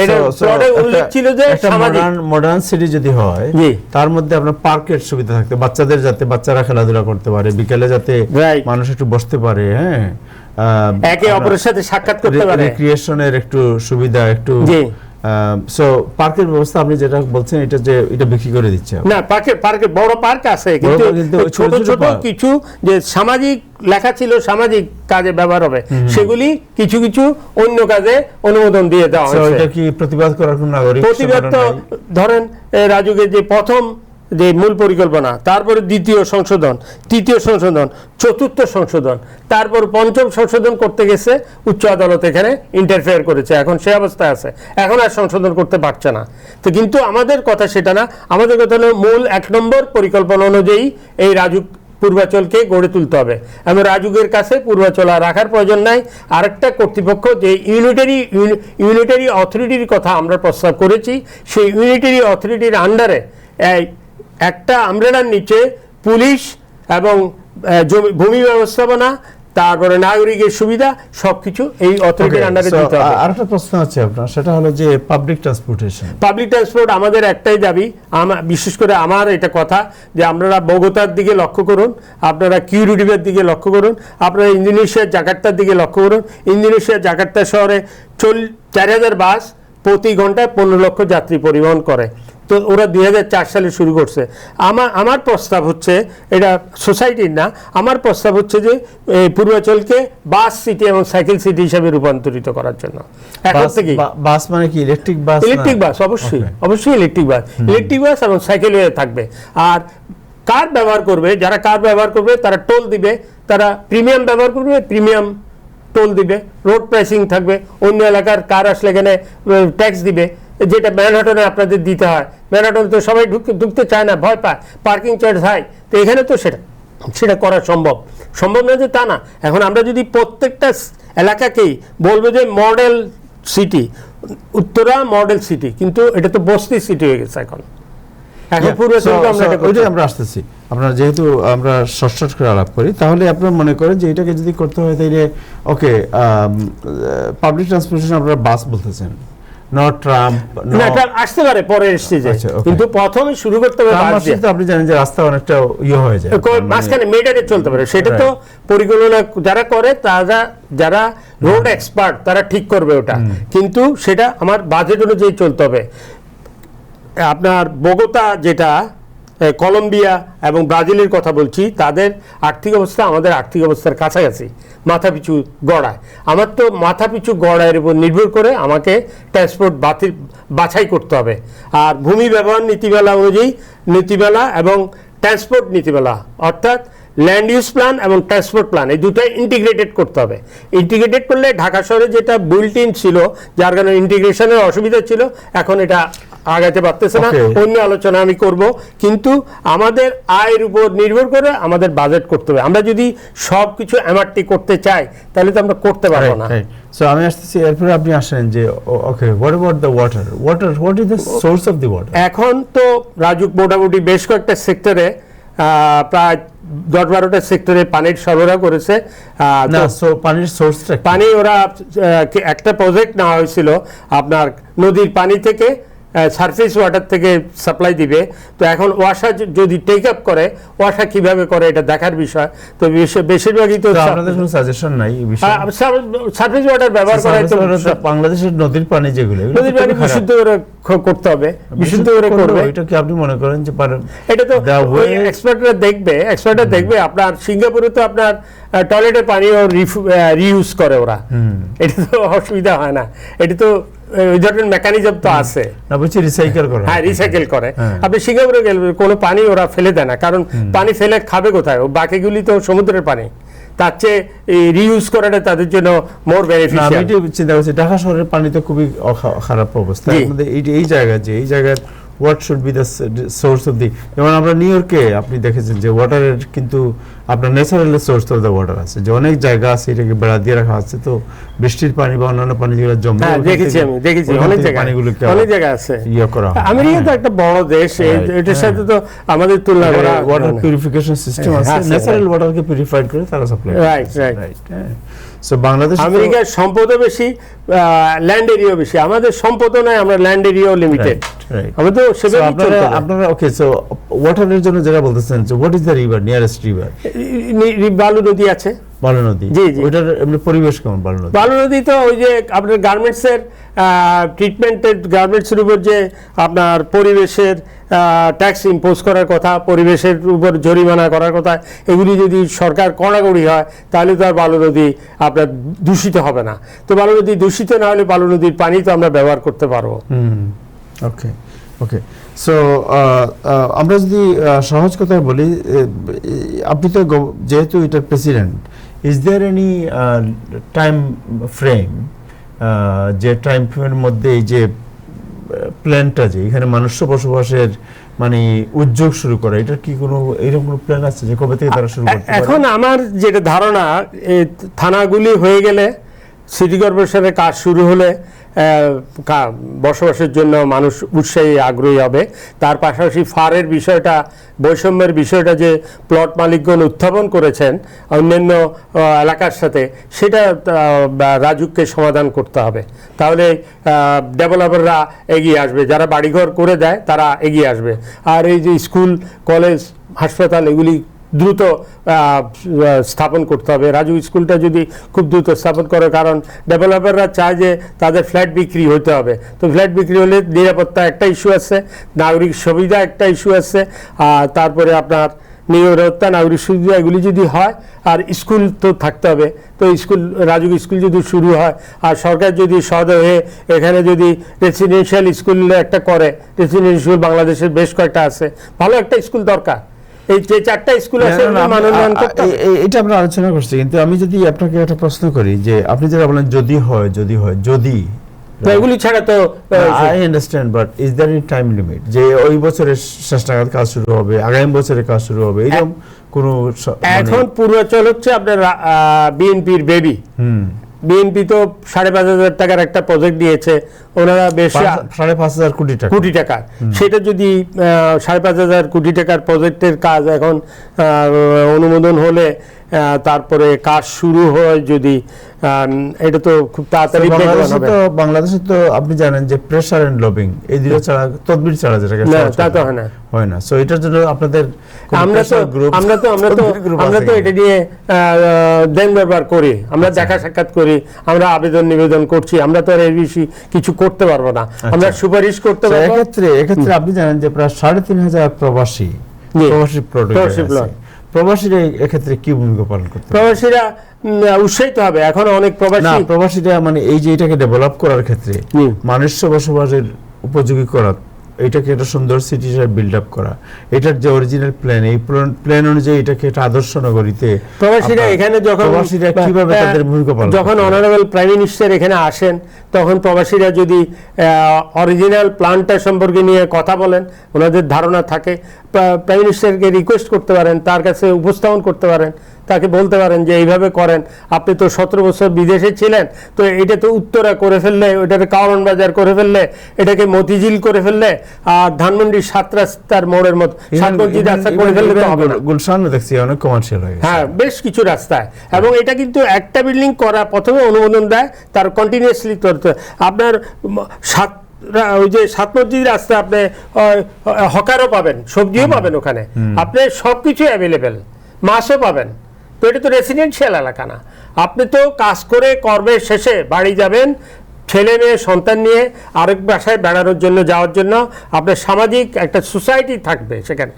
এটা প্লটে উল্লেখ ছিল যে মডার্ন সিটি যদি হয় তার মধ্যে আপনার পার্কের সুবিধা থাকতে, বাচ্চাদের যাতে বাচ্চারা খেলাধুলা করতে পারে, বিকেলে যাতে মানুষ একটু বসতে পারে, হ্যাঁ, একে অপরের সাথে সাক্ষাৎ করতে পারে, রিক্রিয়েশনের একটু সুবিধা, একটু সো পার্কের ব্যবস্থা আপনি যেটা বলছেন এটা যে এটা বিক্রি করে দিচ্ছে না। পার্কের বড় পার্ক আছে, কিন্তু ছোট ছোট কিছু যে সামাজিক লেখা ছিল সামাজিক কাজে ব্যবহার হবে, সেগুলি কিছু কিছু অন্য কাজে অনুমোদন দিয়ে দেওয়া হয়েছে। এটা কি প্রতিবাদ করার কোনো নাগরিক? প্রতিবাদ তো ধরেন রাজুকের যে প্রথম যে মূল পরিকল্পনা, তারপরে দ্বিতীয় সংশোধন, তৃতীয় সংশোধন, চতুর্থ সংশোধন, তারপর পঞ্চম সংশোধন করতে গেছে, উচ্চ আদালত এখানে ইন্টারফেয়ার করেছে, এখন সে অবস্থায় আছে, এখন আর সংশোধন করতে পারছে না। তো কিন্তু আমাদের কথা সেটা না, আমাদের কথা হলো মূল 1 নম্বর পরিকল্পনা অনুযায়ী এই রাজুক পূর্বাচলকে গড়ে তুলতে হবে। এবং রাজুকের কাছে পূর্বাচল আর রাখার প্রয়োজন নাই। আরেকটা কর্তৃপক্ষ যে ইউনিটারি অথরিটির কথা আমরা প্রস্তাব করেছি, সেই ইউনিটারি অথরিটির আন্ডারে একটা আমরেলার নিচে পুলিশ এবং ভূমি ব্যবস্থাপনা, তারপরে নাগরিকের সুবিধা, সবকিছু এই অথরিটির আন্ডারে দিতে হবে। আরেকটা প্রশ্ন আছে আপনার, সেটা হলো যে পাবলিক ট্রান্সপোর্টেশন। পাবলিক ট্রান্সপোর্ট আমাদের একটাই দাবি, বিশেষ করে আমার এটা কথা যে আপনারা বগোতার দিকে লক্ষ্য করুন, আপনারা কিউরিডিভের দিকে লক্ষ্য করুন, আপনারা ইন্দোনেশিয়ার জাকার্তার দিকে লক্ষ্য করুন। ইন্দোনেশিয়ার জাকার্তা শহরে 4000 বাস প্রতি ঘন্টায় 15 লক্ষ যাত্রী পরিবহন করে। তো ওরা 2004 সালে শুরু করছে। আমার প্রস্তাব হচ্ছে, এটা সোসাইটির না, আমার প্রস্তাব হচ্ছে যে পূর্বাচলকে বাস সিটি এবং সাইকেল সিটি হিসাবে রূপান্তরিত করার জন্য। এখন থেকে বাস মানে কি ইলেকট্রিক বাস? ইলেকট্রিক বাস, অবশ্যই ইলেকট্রিক বাস, ইলেকট্রিক বাস এবং সাইকেল থাকবে। আর কার ব্যবহার করবে, যারা কার ব্যবহার করবে তারা টোল দিবে, তারা প্রিমিয়াম ব্যবহার করবে, প্রিমিয়াম টোল দিবে, রোড প্রাইসিং থাকবে, অন্য এলাকার কার আসলে এখানে ট্যাক্স দিবে, যেটা ম্যানহাটনে আপনাদের দিতে হয়। ম্যানহাটনে তো সবাই ঢুকতে চায় না, ভয় পায়, পার্কিং চার্জ হাই। তো এখানে তো সেটা করা সম্ভব না যে তা না। এখন আমরা যদি প্রত্যেকটা এলাকাকেই বলবো যে model city, Uttara model city, কিন্তু এটা তো বস্তি সিটি হয়ে গেছে এখন। আমরা আসতেছি, আপনার যেহেতু আমরা শর্ট করে আলাপ করি, তাহলে আপনারা মনে করেন যে এটাকে যদি করতে হয় তাইলে ওকে, পাবলিক ট্রান্সপোর্টেশন আপনারা বাস বলতেছেন, নট ট্রাম, না এটা আসতে পারে পরে স্টেজে, কিন্তু প্রথমে শুরু করতে হবে বাস দিয়ে। আপনি জানেন যে রাস্তা অনেকটা হয়ে যায়, মাঝখানে মেডারে চলতে পারে, সেটা তো পরিকল্পনা যারা করে, যারা রোড এক্সপার্ট তারা ঠিক করবে ওটা, কিন্তু সেটা আমার বাজেট অনুযায়ী চলতে হবে। আপনার বগোতা, যেটা কলম্বিয়া এবং ব্রাজিলের কথা বলছি, তাদের আর্থিক অবস্থা আমাদের আর্থিক অবস্থার কাছাকাছি, মাথাপিছু গড়ায়। আমার তো মাথাপিছু গড়ায়ের উপর নির্ভর করে আমাকে ট্রান্সপোর্ট বাছাই করতে হবে। আর ভূমি ব্যবহার নীতিমালা অনুযায়ী নীতিমালা এবং ট্রান্সপোর্ট নীতিমালা, অর্থাৎ ল্যান্ড ইউজ প্ল্যান এবং ট্রান্সপোর্ট প্ল্যান, এই দুটাই ইন্টিগ্রেটেড করতে হবে। ইন্টিগ্রেটেড করলে ঢাকা শহরে যেটা বিল্ট ইন ছিল, যার কারণে ইন্টিগ্রেশনের অসুবিধা ছিল, এখন এটা আগাতে পারতেছে না। অন্য আলোচনা আমি করব, কিন্তু আমাদের আয়ের উপর নির্ভর করে আমাদের বাজেট করতে হবে। আমরা যদি সব কিছু এমআরটি করতে চাই তাহলে তো আমরা করতে পারবো না। সো আমি আসতেছি, এরপরে আপনি আসেন যে okay, what about the water, what is the source of the water? এখন তো রাজুক মোটামুটি বেশ কয়েকটা সেক্টরে, প্রায় 10-12টা সেক্টরে পানির সরবরাহ করেছে। পানির সোর্সটা, পানি ওরা একটা প্রজেক্ট নেওয়া হয়েছিল, আপনার নদীর পানি থেকে সারফেস ওয়াটার থেকে সাপ্লাই দিবে। তো এখন ওয়াসা যদি টেক আপ করে, ওয়াসা কিভাবে করে এটা দেখার বিষয়। তো বেশিরভাগই তো আপনাদের কোনো সাজেশন নাই এই বিষয়ে? সারফেস ওয়াটার ব্যবহার করা তো বাংলাদেশের নদীর পানি, যেগুলো নদীর পানি বিশুদ্ধ করে করতে হবে, বিশুদ্ধ করে করবে। এটা কি আপনি মনে করেন যে পারেন? এটা তো এক্সপার্টরা দেখবে। আপনার সিঙ্গাপুরে তো আপনার টয়লেটের পানিও রিইউজ করে ওরা, এটা তো অসুবিধা হয় না। এটা তো ওই ধরনের মেকানিজম তো আছে, রিসাইকেল করে। হ্যাঁ, রিসাইকেল করে। আপনি সিঙ্গাপুরে গেলে কোনো পানি ওরা ফেলে দেয় না, কারণ পানি ফেলে খাবে কোথায়? বাকিগুলি তো সমুদ্রের পানি, তার চেয়ে রিইউজ করাটা তাদের জন্য মোর বেনিফিশিয়াল। আমি চিন্তা করছি ঢাকা শহরের পানি তো খুবই খারাপ অবস্থা। এই জায়গায় what should be the source of the, যেমন আমরা নিউ ইয়র্কে আপনি দেখেছেন যে ওয়াটারের কিন্তু আপনার natural source of the water আছে, যে অনেক জায়গা আছে এটাকে বেড়া দিয়ে রাখা আছে, তো বৃষ্টির পানি বা অন্যান্য পানি যেগুলো জমে দেখেছি অনেক জায়গা আছে ইয়ে করা হয়। আমেরিকা তো একটা বড় দেশ, এটার সাথে তো আমাদের তুলনা করা ওয়াটার পিউরিফিকেশন সিস্টেম আছে, ন্যাচারাল ওয়াটারকে পিউরিফাইড করে তারা সাপ্লাই করে। রাইট। সো বাংলাদেশ, আমেরিকার সম্পদও বেশি, ল্যান্ড এরিয়াও বেশি, আমাদের সম্পদও নাই, আমরা ল্যান্ড এরিয়াও লিমিটেড, আমরা তো সেভাবে চলতে হবে। আপনারা ওকে, সো ওয়াটারের জন্য যেটা বলতেছেন, so what is the river, nearest river? বালু নদী আছে, বালু নদী। জি। ওইটার এমনি পরিবেশ কেমন বালু নদী? বালু নদী তো ওই যে আপনার গার্মেন্টসের ট্রিটমেন্টের, গার্মেন্টসের উপর যে আপনার পরিবেশের ট্যাক্স ইম্পোজ করার কথা, পরিবেশের উপর জরিমানা করার কথা, এগুলি যদি সরকার কড়াকড়ি হয় তাহলে তো আর বালু নদী আপনার দূষিত হবে না। তো বালু নদী দূষিত না হলে বালু নদীর পানি তো আমরা ব্যবহার করতে পারবো। ওকে সো আমরা যদি সহজ কথায় বলি, আপনি তো যেহেতু এটার president, is there any time frame, যে টাইম ফ্রেমের মধ্যে এই যে প্ল্যানটা, যে এখানে মনুষ্য বসবাসের মানে উদ্যোগ শুরু করে, এটার কি কোনো এরকম কোনো প্ল্যান আছে যে কবে থেকে তারা শুরু করতে পারে? এখন আমার যেটা ধারণা, থানাগুলি হয়ে গেলে, সিটি কর্পোরেশনের কাজ শুরু হলে বসবাসের জন্য মানুষ উৎসাহী আগ্রহী হবে। তার পাশাপাশি ফারের বিষয়টা, বৈষম্যের বিষয়টা যে প্লট মালিকগণ উত্থাপন করেছেন অন্যান্য এলাকার সাথে, সেটা রাজুককে সমাধান করতে হবে। তাহলে ডেভেলপাররা এগিয়ে আসবে, যারা বাড়িঘর করে দেয় তারা এগিয়ে আসবে। আর এই যে স্কুল, কলেজ, হাসপাতাল, এগুলি দ্রুত স্থাপন করতে হবে। রাজু স্কুলটা যদি খুব দ্রুত স্থাপন করে, কারণ ডেভেলপাররা চায় যে তাদের ফ্ল্যাট বিক্রি হতে হবে। তো ফ্ল্যাট বিক্রি হলে নিরাপত্তা একটা ইস্যু আছে, নাগরিক সুবিধা একটা ইস্যু আছে, আর তারপরে আপনার নিরাপত্তা, নাগরিক সুবিধা, এগুলি যদি হয়, আর স্কুল তো থাকতে হবে। তো স্কুল, রাজুক স্কুল যদি শুরু হয়, আর সরকার যদি সদয় হয়ে এখানে যদি রেসিডেন্সিয়াল স্কুল একটা করে, রেসিডেন্সিয়াল স্কুল বাংলাদেশের বেশ কয়েকটা আছে, ভালো একটা স্কুল দরকার। এই যে 4টা স্কুল আছে এটা আমরা আলোচনা করছি, কিন্তু আমি যদি আপনাকে একটা প্রশ্ন করি, যে আপনি যেটা বলেন যদি এগুলি ছাড়া তো I understand, but is there any time limit, যে ওই বছরের শেষ নাগাদ কাজ শুরু হবে, আগামী বছরের কাজ শুরু হবে, এরকম কোনো? এখন পূর্বাচল হচ্ছে আপনার বিএনপির বেবি। বিএনপি তো 5,500 টাকার একটা প্রজেক্ট দিয়েছে, ওনারা বেশ 5,500 কোটি টাকা। সেটা যদি 5,500 কোটি টাকার প্রজেক্টের কাজ এখন অনুমোদন হলে, তারপরে কাজ শুরু হয় যদি, এটা তো খুব তাড়াতাড়ি বাংলাদেশে তো আপনি জানেন যে প্রেসার এন্ড লবিং, এই দুটো ছাড়া, তদবির ছাড়া যেটাকে তা তো হয় না। সো এটার জন্য আপনাদের আমরা তো এটা নিয়ে দেন ব্যবহার করি, আমরা দেখা সাক্ষাৎ করি, আমরা আবেদন নিবেদন করছি, আমরা তো আর এর বেশি কিছু করতে পারবো না, আমরা সুপারিশ করতে পারবো। এক্ষেত্রে আপনি জানেন যে প্রায় 3,500 প্রবাসীরা এক্ষেত্রে কি ভূমিকা পালন করতে? প্রবাসীরা উৎসাহিত হবে। এখন অনেক প্রবাসীরা মানে এই যে এটাকে ডেভেলপ করার ক্ষেত্রে, মানুষ বসবাসের উপযোগী করা, এটাকে একটা সুন্দর সিটি বিল্ড আপ করা, এটার যে অরিজিনাল প্ল্যান, এই প্ল্যান অনুযায়ী এটাকে একটা আদর্শ নগরীতে প্রবাসীরা এখানে প্রবাসীরা কিভাবে তাদের ভূমিকা পালন, যখন অনারেবল প্রাইম মিনিস্টার এখানে আসেন, তখন প্রবাসীরা যদি অরিজিনাল প্ল্যানটা সম্পর্কে নিয়ে কথা বলেন, ওনাদের ধারণা থাকে, প্রাইম মিনিস্টারকে রিকোয়েস্ট করতে পারেন, তার কাছে উপস্থাপন করতে পারেন, তাকে বলতে পারেন যে এইভাবে করেন, আপনি তো 17 বছর বিদেশে ছিলেন, তো এটা তো উত্তরা করে ফেললে, ওইটাকে কারণ বাজার করে ফেললে, এটাকে মতিঝিল করে ফেললে, আর ধানমন্ডির 7 রাস্তার মোড়ের মতো 7 মসজিদ রাস্তা করে ফেললে তো হবে না। গুলশানে দেখছি অনেক কমার্শিয়াল হয়ে গেছে, হ্যাঁ, বেশ কিছু রাস্তায়। এবং এটা কিন্তু একটা বিল্ডিং করা প্রথমে অনুমোদন দেয়, তার কন্টিনিউয়াসলি করতে আপনার ওই যে 7 মসজিদ রাস্তা, আপনি হকারও পাবেন, সবজিও পাবেন ওখানে, আপনি সবকিছু অ্যাভেলেবেল, মাছও পাবেন। তো এটা তো রেসিডেন্সিয়াল এলাকা না, আপনি তো কাজ করে কর্মের শেষে বাড়ি যাবেন, ছেলে মেয়ে সন্তান নিয়ে আরেক বাসায় বেড়ানোর জন্য যাওয়ার জন্য, আপনার সামাজিক একটা সোসাইটি থাকবে সেখানে।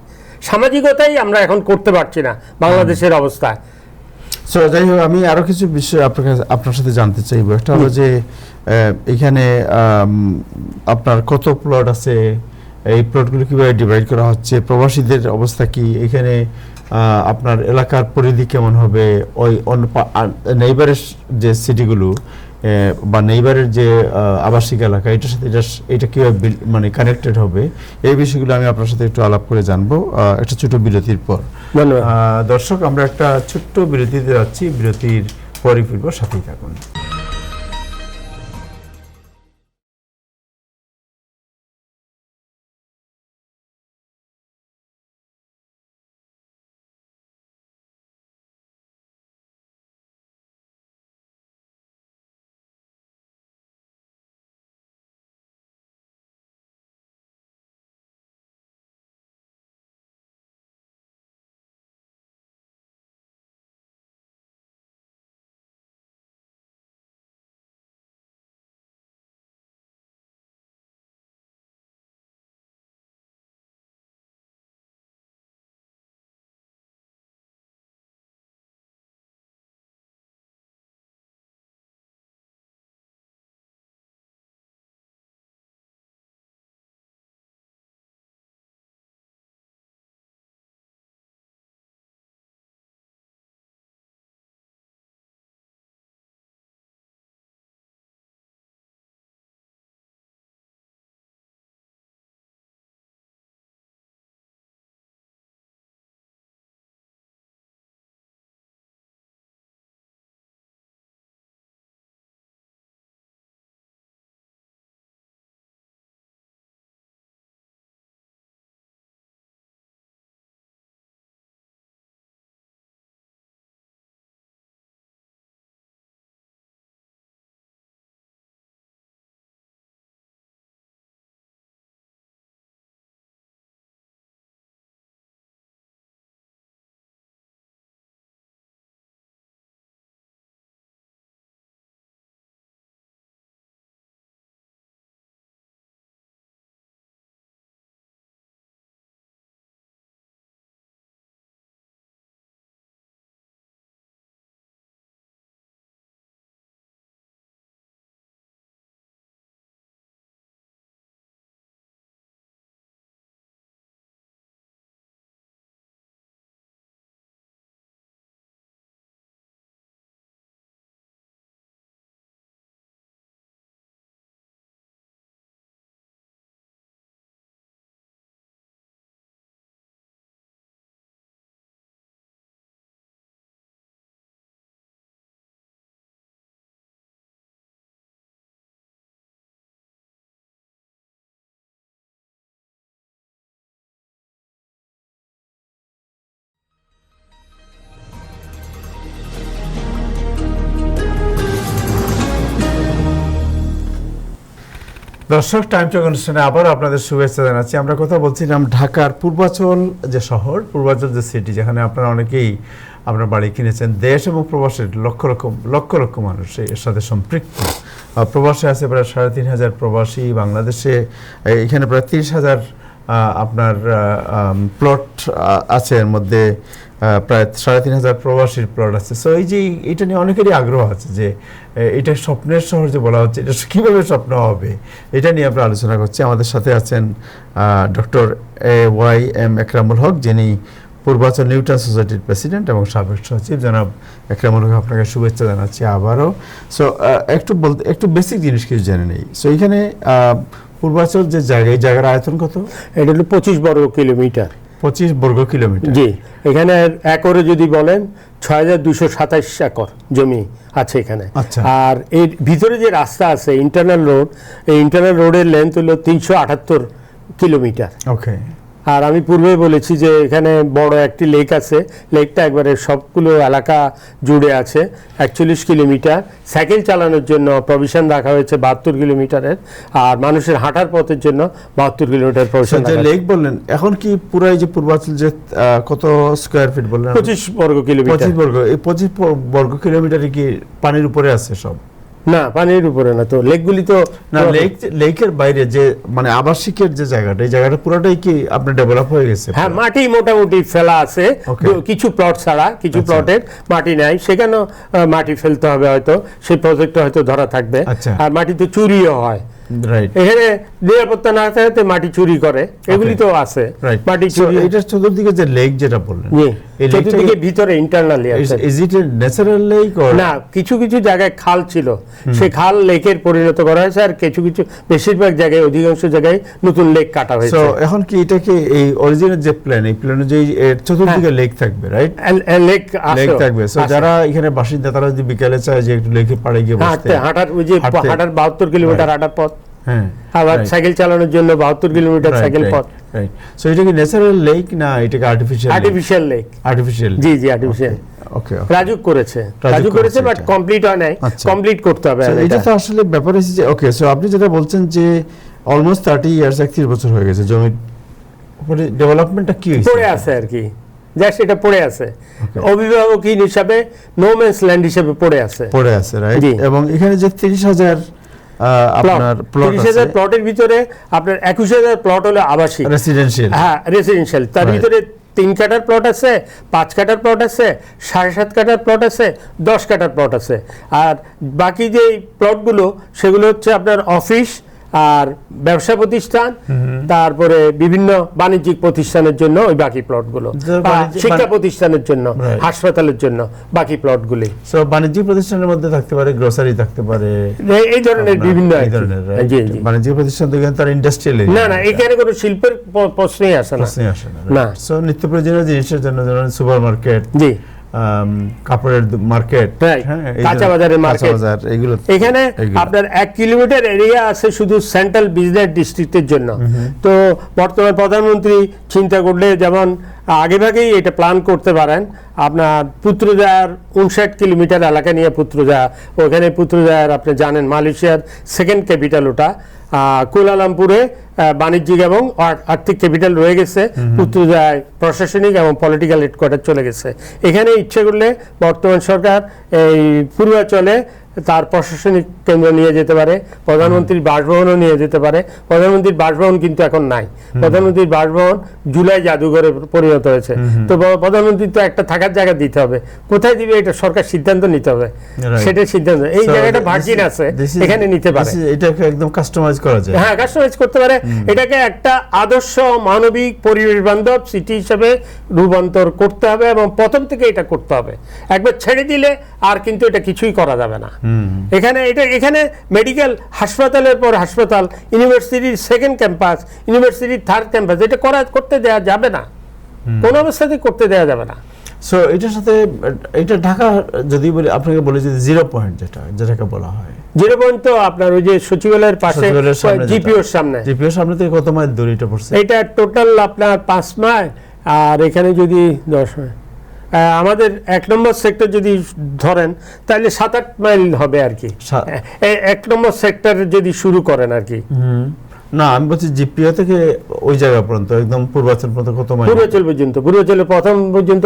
সামাজিকতাই আমরা এখন করতে পারছি না বাংলাদেশের অবস্থায়। সো যাই হোক, আমি আরো কিছু বিষয় আপনার সাথে জানতে চাইবো। একটা হলো যে এখানে আপনার কত প্লট আছে, এই প্লটগুলো কিভাবে ডিভাইড করা হচ্ছে, প্রবাসীদের অবস্থা কি, এখানে আপনার এলাকার পরিধি কেমন হবে, ওই নেইবারের যে সিটিগুলো বা নেইবারের যে আবাসিক এলাকা এটার সাথে এটা কীভাবে মানে কানেক্টেড হবে, এই বিষয়গুলো আমি আপনার সাথে একটু আলাপ করে জানবো একটা ছোট বিরতির পর। দর্শক, আমরা একটা ছোট্ট বিরতিতে যাচ্ছি, বিরতির পরে ফিরব, সাথেই থাকুন। দর্শক, টাইম টক অনুষ্ঠানে আবার আপনাদের শুভেচ্ছা জানাচ্ছি। আমরা কথা বলছিলাম ঢাকার পূর্বাচল যে শহর, পূর্বাচল যে সিটি, যেখানে আপনারা অনেকেই আপনার বাড়ি কিনেছেন। দেশ এবং প্রবাসের লক্ষ লক্ষ মানুষ এর সাথে সম্পৃক্ত। প্রবাসে আছে প্রায় 3,500 প্রবাসী, বাংলাদেশে এখানে প্রায় 30,000 আপনার প্লট আছে, এর মধ্যে প্রায় 3,500 প্রবাসীর প্লট আছে। সো এই যে এটা নিয়ে অনেকেরই আগ্রহ আছে যে এটা স্বপ্নের শহর যে বলা হচ্ছে, এটা কীভাবে স্বপ্ন হবে, এটা নিয়ে আমরা আলোচনা করছি। আমাদের সাথে আছেন ডক্টর AYM একরামুল হক, যিনি পূর্বাচল নিউটন সোসাইটির প্রেসিডেন্ট এবং সাবেক সচিব। জনাব একরামুল হক, আপনাকে শুভেচ্ছা জানাচ্ছি আবারও। সো একটু বেসিক জিনিস কিছু জেনে নেই। সো এখানে পূর্বাচল যে জায়গা, এই জায়গার আয়তন কত? এটা হলো 25 বর্গ কিলোমিটার। 25 বর্গ কিলোমিটার। জি, এখানে একরে যদি বলেন 6,227 একর জমি আছে এখানে। আচ্ছা। আর এর ভিতরে যে রাস্তা আছে ইন্টারনাল রোড, এই ইন্টারনাল রোডের লেন্থ হলো 378 কিলোমিটার। ওকে। আর আমি পূর্বে বলেছি যে এখানে বড় একটি লেক আছে, লেকটা একবারে সবগুলো এলাকা জুড়ে আছে। 41 কিলোমিটার সাইকেল চালানোর জন্য প্রভিশন রাখা হয়েছে 72 কিলোমিটারের, আর মানুষের হাঁটার পথের জন্য 72 কিলোমিটার প্রভিশন। লেক বললেন, এখন কি পুরো এই যে পূর্বাচল যে কত স্কয়ার ফিট বললেন? 25 বর্গ কিলোমিটার। 25 বর্গ। এই 25 বর্গ কিলোমিটারে কি পানির উপরে আছে সব? না, পানির উপরে না। তো লেকগুলি তো না, লেকের বাইরে যে মানে আবাসিকের যে জায়গাটা, এই জায়গাটা পুরোটাই কি আপনার ডেভেলপ হয়ে গেছে? হ্যাঁ, মাটি মোটামুটি ফেলা আছে, কিছু প্লট ছাড়া। কিছু প্লটের মাটি নাই, সেখানেও মাটি ফেলতে হবে, হয়তো সেই প্রজেক্টটা হয়তো ধরা থাকবে। আর মাটিতে চুরিও হয়। এখানে নিরাপত্তা না থাকতে মাটি চুরি করে, এগুলি তো আছে। মাটি চুরি। এটা চতুর্দিকে যে লেক যেটা বললেন, চতুর্দিকে ভিতরে ইন্টারনালি আছে। Is it a natural lake or না, কিছু কিছু জায়গায় খাল ছিল, সেই খাল লেকের পরিণত করা হয়েছে, আর কিছু কিছু বেশিরভাগ জায়গায় অধিকাংশ জায়গায় নতুন লেক কাটা হয়েছে। সো এখন কি এটাকে এই অরিজিনাল যে প্ল্যান, এই প্ল্যানে যে চতুর্দিকে লেক থাকবে, রাইট? লেক থাকবে। সো যারা এখানে বাসিন্দা তারা যদি বিকেলে চায় যে একটু লেকে পাড়ে গিয়ে বসতে, হাঁটার ওই যে হাঁটার 72 কিলোমিটার হাঁটার পথ, হ্যাঁ, আবার সাইকেল চালানোর জন্য 72 কিলোমিটার সাইকেল পথ। রাইট। সো এটা কি ন্যাচারাল লেক না এটাকে আর্টিফিশিয়াল লেক? আর্টিফিশিয়াল, জি জি, আর্টিফিশিয়াল। ওকে, রাজু করেছে বাট কমপ্লিট হয় নাই, কমপ্লিট করতে হবে। এটা তো আসলে ব্যাপার হচ্ছে যে ওকে, সো আপনি যেটা বলছেন যে অলমোস্ট 30 ইয়ার্স, 31 বছর হয়ে গেছে, জমি ডেভেলপমেন্টটা কি হয়েছে? পড়ে আছে আর কি, জাস্ট এটা পড়ে আছে, অভিভাবকহীন হিসাবে, নো ম্যানস ল্যান্ড হিসাবে পড়ে আছে, রাইট। এবং এখানে যে 30,000 আপনার প্লট আছে, 30,000 প্লটের ভিতরে আপনার 21,000 প্লট হলো আবাসিক, রেসিডেন্সিয়াল। হ্যাঁ, রেসিডেন্সিয়াল। তার ভিতরে 3 কাঠার প্লট আছে, 5 কাঠার প্লট আছে, 7.5 কাঠার প্লট আছে, 10 কাঠার প্লট আছে। আর বাকি যে প্লটগুলো সেগুলো হচ্ছে আপনার অফিস আর ব্যবসা প্রতিষ্ঠান, তারপরে বিভিন্ন বাণিজ্যিক প্রতিষ্ঠানের জন্য ওই বাকি প্লটগুলো, শিক্ষা প্রতিষ্ঠানের জন্য, হাসপাতালের জন্য বাকি প্লটগুলি। সো বাণিজ্যিক প্রতিষ্ঠানের মধ্যে থাকতে পারে, গ্রোসারি থাকতে পারে, এই ধরনের বিভিন্ন বাণিজ্যিক প্রতিষ্ঠান থেকে তার ইন্ডাস্ট্রিয়াল, না এখানে কোনো শিল্পের প্রশ্নই আসে না। সো নিত্য প্রয়োজনীয় জিনিসের জন্য ধরুন সুপার মার্কেট, জি, কাপড়ের মার্কেট, কাঁচা বাজারের মার্কেট, এগুলো এখানে আপনার 1 কিলোমিটার এরিয়া আছে শুধু সেন্ট্রাল বিজনেস ডিস্ট্রিক্টের জন্য। তো বর্তমান প্রধানমন্ত্রী চিন্তা করলে যেমন আগেভাগেই এটা প্ল্যান করতে পারেন, আপনার পুত্রজায়ার 59 কিলোমিটার এলাকা নিয়ে পুত্রজায়া, ওখানে পুত্রজায়ার আপনি জানেন মালয়েশিয়ার সেকেন্ড ক্যাপিটাল, ওটা কুয়ালালামপুরে বাণিজ্যিক এবং আর্থিক ক্যাপিটাল রয়ে গেছে, পুত্রজায় প্রশাসনিক এবং পলিটিক্যাল হেডকোয়ার্টার চলে গেছে। এখানে ইচ্ছে করলে বর্তমান সরকার এই পূর্বাঞ্চলে তার প্রশাসনিক কেন্দ্র নিয়ে যেতে পারে, প্রধানমন্ত্রীর বাসভবনও নিয়ে যেতে পারে। প্রধানমন্ত্রীর বাসভবন কিন্তু এখন নাই, প্রধানমন্ত্রীর বাসভবন জুলাই জাদুঘরে পরিণত হয়েছে। তো প্রধানমন্ত্রী তো একটা থাকার জায়গা দিতে হবে, কোথায় দিবে এটা সরকার সিদ্ধান্ত নিতে হবে, সেটা সিদ্ধান্ত। এই জায়গাটা ভার্জিন আছে, এখানে নিতে পারে, এটাকে একদম কাস্টমাইজ করা যায়। হ্যাঁ, কাস্টমাইজ করতে পারে, এটাকে একটা আদর্শ মানবিক পরিবেশ বান্ধব সিটি হিসেবে রূপান্তর করতে হবে, এবং প্রথম থেকে এটা করতে হবে। একবার ছেড়ে দিলে আর কিন্তু এটা কিছুই করা যাবে না। এখানে মেডিকেল হাসপাতালের পর হাসপাতাল, ইউনিভার্সিটির সেকেন্ড ক্যাম্পাস, ইউনিভার্সিটির থার্ড ক্যাম্পাস, এটা করতে দেওয়া যাবে না, কোন অবস্থাতেই করতে দেওয়া যাবে না। সো এটার সাথে এটা ঢাকা যদি বলি, আপনাকে বলে যে 0 পয়েন্ট যেটাকে বলা হয়, 0 পয়েন্ট তো আপনার ওই যে সচিবালয়ের পাশে জিপিওর সামনে থেকে কত মাইল দূরে এটা পড়ছে? এটা টোটাল আপনার 5 মাইল, আর এখানে যদি 10 মাইল, আমাদের 1 নম্বর সেক্টর যদি ধরেন তাহলে 7-8 মাইল হবে আর কি, 1 নম্বর সেক্টর যদি শুরু করেন আর কি। না, আমি বলছি জিপিও থেকে ওই জায়গা পর্যন্ত, একদম পূর্বাঞ্চল পর্যন্ত কত মাইল? পূর্বাঞ্চলের প্রথম পর্যন্ত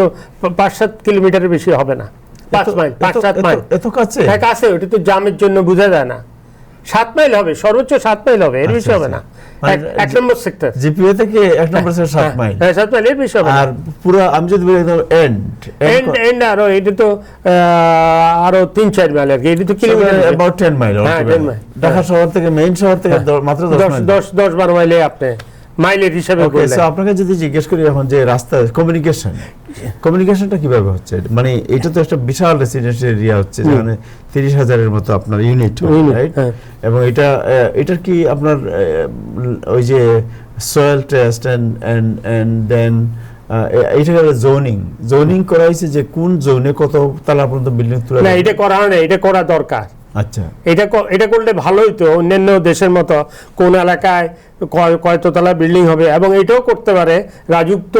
5-7 কিলোমিটারের বেশি হবে না, 5 মাইল, 5-7 মাইল। এত কাছে? হ্যাঁ, কাছে। ওটা তো জামের জন্য বোঝা যায় না। 7 মাইল হবে, সর্বোচ্চ 7 মাইল হবে, এর বেশি হবে না। 1 নম্বর সেক্টর জিপিও থেকে 1 নম্বর সেক্টর 7 মাইল। হ্যাঁ, 7 মাইল, এর বেশি হবে। আর পুরো আমি যদি বলি একদম এন্ড আরো এটা তো আরো 3-4 মাইল আর কি, এটা তো কিলোমিটার, about 10 মাইল। ঢাকা শহর থেকে, মেইন শহর থেকে মাত্র 10-12 মাইলে আপনি মাইলের হিসাবে বললেন। সো আপনাকে যদি জিজ্ঞেস করি এখন যে রাস্তা কমিউনিকেশনটা কিভাবে হচ্ছে, মানে এটা তো একটা বিশাল রেসিডেন্সিয়াল এরিয়া হচ্ছে, যেখানে 30,000-এর মতো আপনার ইউনিট, রাইট? এবং এটার কি আপনার ওই যে সয়েল টেস্ট এন্ড দেন এইটা জোনিং করা হয়েছে, যে কোন জোনে কত তালা পর্যন্ত বিল্ডিং তুলে? না, এটা করা হয় না, এটা করা দরকার। আচ্ছা, এটা করলে ভালোই তো। অন্যান্য দেশের মতো কোন এলাকায় কয়তলা বিল্ডিং হবে, এবং এটাও করতে পারে রাজুক্ত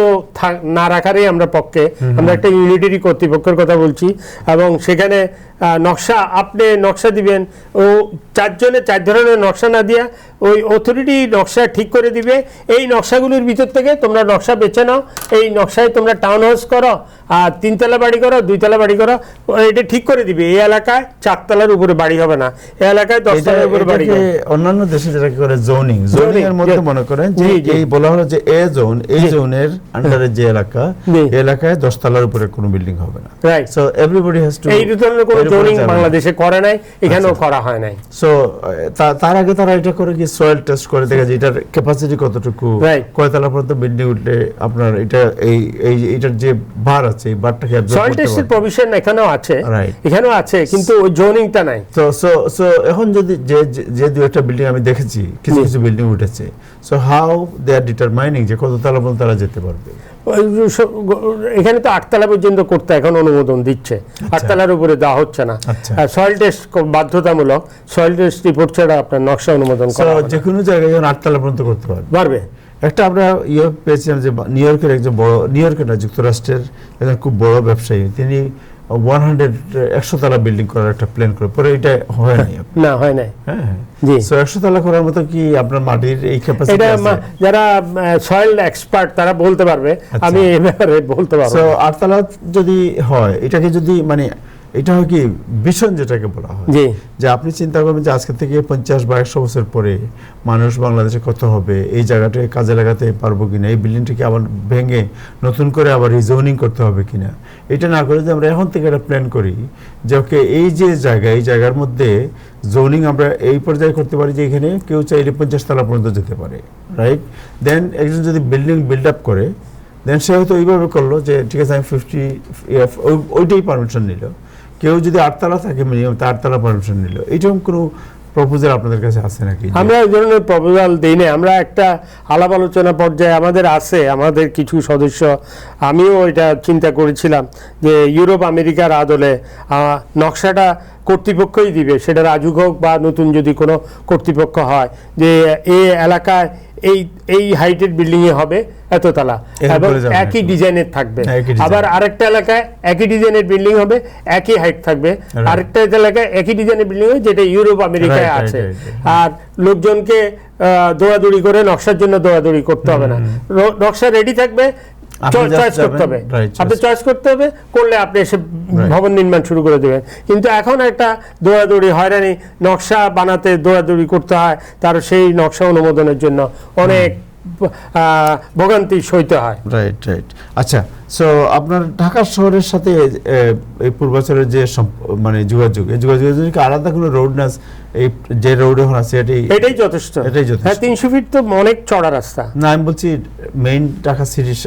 না রাখারই আমরা পক্ষে। আমরা একটা ইউনিটারি কর্তৃপক্ষের কথা বলছি, এবং সেখানে আপনি নকশা দিবেন, ও 4 জনে 4 ধরনের নকশা না দিয়া ওই অথরিটি নকশা ঠিক করে দিবে। এই নকশাগুলির ভিতর থেকে তোমরা নকশা বেছে নাও, এই নকশায় তোমরা টাউন হাউস করো, আর 3 তলা বাড়ি করো, 2 তলা বাড়ি করো, এটা ঠিক করে দিবে। এই এলাকায় 4 তলার উপরে বাড়ি হবে না, এই এলাকায় 10 তলার উপরে বাড়ি। অন্যান্য দেশে যেটা করে জোনিং এর মধ্যে মনে করেন যে এই বলা হলো যে এ জোন, এই জোনের আন্ডারে যে এলাকা, এই এলাকায় 10 তলার উপরে কোনো বিল্ডিং হবে না। Right. So everybody has to, এই ধরনের কোনো জোনিং বাংলাদেশে করে নাই, এখানেও করা হয় নাই। সো তার আগে তারা এটা করে কি সয়েল টেস্ট করে দেখে যে এটার ক্যাপাসিটি কতটুকু, কয় তলা পর্যন্ত বিল্ডিং উঠলে আপনার এটা এইটার যে ভার আছে এই ভারটাকে অ্যাবজর্ব করতে পারবে। সয়েল টেস্টের প্রভিশন এখানেও আছে, রাইট, এখানেও আছে, কিন্তু ওই জোনিংটা নাই। সো এখন যদি যে দু একটা বিল্ডিং আমি দেখেছি, কিছু কিছু বিল্ডিং উঠেছে, so how they are determining যে কত তলা পর্যন্ত তারা যেতে পারবে? এখানে তো 8 তলা পর্যন্ত করতে এখন অনুমোদন দিচ্ছে, 8 তলার উপরে দেওয়া হচ্ছে না। সয়েল টেস্ট বাধ্যতামূলক, সয়েল টেস্ট রিপোর্ট ছাড়া আপনার নকশা অনুমোদন করা হবে না। যে কোনো জায়গায় যখন 8 তলা পর্যন্ত করতে পারবে। একটা আমরা পেয়েছিলাম যে নিউ ইয়র্কের একজন বড়, নিউ ইয়র্কের না, যুক্তরাষ্ট্রের একজন খুব বড় ব্যবসায়ী, তিনি 100 তলা বিল্ডিং করার একটা প্ল্যান করে, পরে এটা হয় নাই। না, হয় নাই। হ্যাঁ, জি। সো 100 তলা করার মতো কি আপনার মাটির এই ক্যাপাসিটি আছে? যারা সয়েল এক্সপার্ট তারা বলতে পারবে, আমি এই ব্যাপারে বলতে পারবো। সো 8 তলা যদি হয়, এটাকে যদি মানে এটা হয় কি ভিশন যেটাকে বলা হয়, যে আপনি চিন্তা করবেন যে আজকে থেকে 50 বা 100 বছর পরে মানুষ বাংলাদেশে কত হবে, এই জায়গাটাকে কাজে লাগাতে পারবো কিনা, এই বিল্ডিংটাকে আবার ভেঙে নতুন করে আবার রিজোনিং করতে হবে কিনা। এটা না করে যে আমরা এখন থেকে একটা প্ল্যান করি যে ওকে এই যে জায়গা, এই জায়গার মধ্যে জোনিং আমরা এই পর্যায়ে করতে পারি যে এখানে কেউ চাইলে 50 তলা পর্যন্ত যেতে পারে, রাইট। দেন একজন যদি বিল্ডিং বিল্ড আপ করে, দেন সে হয়তো এইভাবে করলো যে ঠিক আছে আমি 50 ওইটাই পারমিশন নিল। কেউ যদি 8 তলা থাকে মিনিমাম, তার 8 তলা পারমিশন নিল। এইরকম কোনো প্রপোজাল আপনাদের কাছে আছে নাকি? আমরা এই ধরনের প্রপোজাল দিই না, আমরা একটা আলাপ আলোচনা পর্যায়ে আমাদের আছে, আমাদের কিছু সদস্য, আমিও এটা চিন্তা করেছিলাম যে ইউরোপ আমেরিকার আদলে নকশাটা কর্তৃপক্ষই দিবে, সেটা রাজুক হোক বা নতুন যদি কোনো কর্তৃপক্ষ হয়, যে এই এলাকায় এই হাইটের বিল্ডিং এ হবে এত তলা এবং একই ডিজাইনের থাকবে, আবার আরেকটা এলাকায় একই ডিজাইনের বিল্ডিং হবে, একই হাইট থাকবে, আরেকটা এলাকায় একই ডিজাইনের বিল্ডিং হবে, যেটা ইউরোপ আমেরিকায় আছে। আর লোকজনকে দৌড়াদৌড়ি করে নকশার জন্য দৌড়াদৌড়ি করতে হবে না, নকশা রেডি থাকবে, চয়েস করতে হবে, আপনি চয়েস করতে হবে, করলে আপনি এসে ভবন নির্মাণ শুরু করে দেবেন। কিন্তু এখন একটা দৌড়াদৌড়ি, হয়রানি, নকশা বানাতে দৌড়াদৌড়ি করতে হয়, তার সেই নকশা অনুমোদনের জন্য অনেক ভোগান্তি সইতে হয়। Right, right. আচ্ছা, সো আপনার ঢাকা শহরের সাথে এই পূর্বাচলের যে মানে যোগাযোগের জন্য আলাদা কোনো রোড না, এই যে রোড এখন আছে এটাই যথেষ্ট? এটাই যথেষ্ট। হ্যাঁ, 300 ফিট তো অনেক চড়া রাস্তা। না, আমি বলছি মেইন ঢাকা সিটির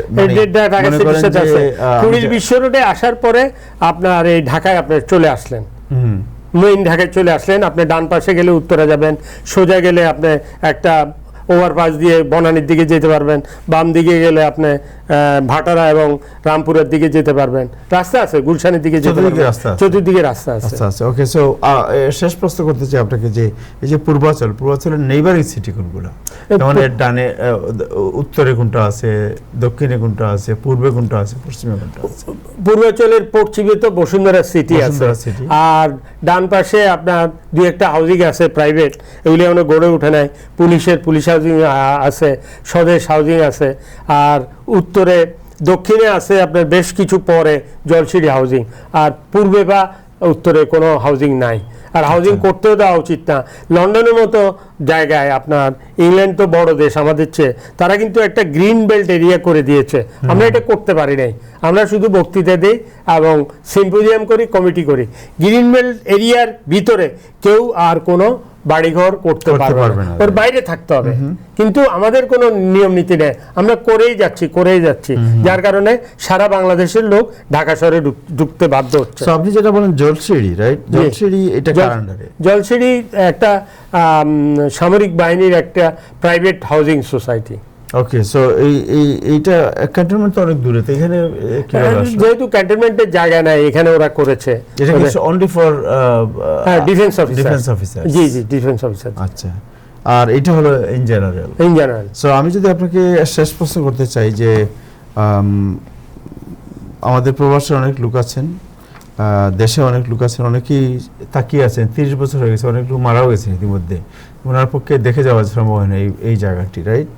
কুড়িল বিশ্ব রোডে আসার পরে আপনার এই ঢাকায় আপনি চলে আসলেন, মেইন ঢাকায় চলে আসলেন, আপনি ডান পাশে গেলে উত্তরা যাবেন, সোজা গেলে আপনি একটা ওভারপাস দিয়ে বনানীর দিকে যেতে পারবেন, বাম দিকে গেলে আপনি ভাটারা এবং রামপুরের দিকে যেতে পারবেন, রাস্তা আছে, গুলশানের দিকে যেতে পারবেন, চতুর্দিকে রাস্তা আছে। ওকে, সো শেষ প্রশ্ন করতে চাই আপনাকে যে এই যে পূর্বাচলের নেইবারিং সিটি কোনগুলো? যেমন এর ডানে উত্তরে কোনটা আছে, দক্ষিণে কোনটা আছে, পূর্বে কোনটা আছে, পশ্চিমে কোনটা আছে? পূর্বাচলের পশ্চিমে তো বসুন্ধরা সিটি আছে, আর ডান পাশে আপনার দুই একটা হাউজিং আছে প্রাইভেট, এগুলি এখনো গড়ে উঠে নাই। পুলিশ হাউজিং আছে, স্বদেশ হাউজিং আছে, আর উত্তরে দক্ষিণে আছে আপনার বেশ কিছু পরে জলসিঁড়ি হাউজিং, আর পূর্বে বা উত্তরে কোনো হাউজিং নাই। আর হাউজিং করতেও দেওয়া উচিত না। লন্ডনের মতো জায়গায়, আপনার ইংল্যান্ড তো বড় দেশ আমাদের চেয়ে, তারা কিন্তু একটা গ্রিন বেল্ট এরিয়া করে দিয়েছে, আমরা এটা করতে পারি নাই। আমরা শুধু বক্তৃতা দিই এবং সিম্পোজিয়াম করি, কমিটি করি। গ্রিন বেল্ট এরিয়ার ভিতরে কেউ আর কোনো বাড়িঘর করতে পারবে না, ওর বাইরে থাকতে হবে। কিন্তু আমাদের কোনো নিয়ম নীতি নেই, আমরা করেই যাচ্ছি, যার কারণে সারা বাংলাদেশের লোক ঢাকা শহরে ঢুকতে বাধ্য হচ্ছে। আপনি যেটা বলেন জলসিঁড়ি, রাইট? জলসিঁড়ি এটা কার আন্ডারে? জলসিঁড়ি একটা সামরিক বাহিনীর একটা প্রাইভেট হাউজিং সোসাইটি। ওকে, সো এইটা ক্যান্টনমেন্ট তো অনেক দূরে, তো এখানে যেহেতু ক্যান্টনমেন্টের জায়গা নাই, এখানে ওরা করেছে। এটা কি only for defence officer? G, defence officer. আচ্ছা, আর এটা হলো ইন জেনারেল। সো আমি যদি আপনাকে শেষ প্রশ্ন করতে চাই যে আমাদের প্রবাসে অনেক লোক আছেন, দেশে অনেক লোক আছেন, অনেকেই তাকিয়ে আছেন, 30 বছর হয়ে গেছে, অনেক লোক মারাও গেছেন ইতিমধ্যে, ওনার পক্ষে দেখে যাওয়া সম্ভব হয় না এই জায়গাটি, রাইট?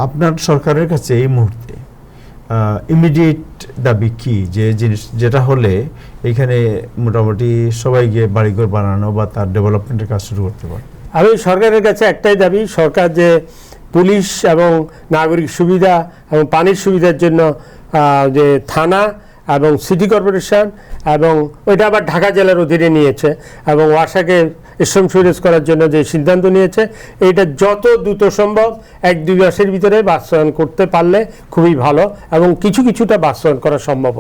আপনার সরকারের কাছে এই মুহূর্তে ইমিডিয়েট দাবি কি, যে জিনিস যেটা হলে এখানে মোটামুটি সবাই গিয়ে বাড়িঘর বানানো বা তার ডেভেলপমেন্টের কাজ শুরু করতে পারে? আমি সরকারের কাছে একটাই দাবি, সরকার যে পুলিশ এবং নাগরিক সুবিধা এবং পানির সুবিধার জন্য যে থানা এবং সিটি কর্পোরেশন এবং ওইটা আবার ঢাকা জেলার অধীনে নিয়েছে এবং ওয়াসাকে স্ট্রম সুরেজ করার জন্য যে সিদ্ধান্ত নিয়েছে, এইটা যত দ্রুত সম্ভব 1-2 মাসের ভিতরে বাস্তবায়ন করতে পারলে খুবই ভালো এবং কিছুটা বাস্তবায়ন করা সম্ভব।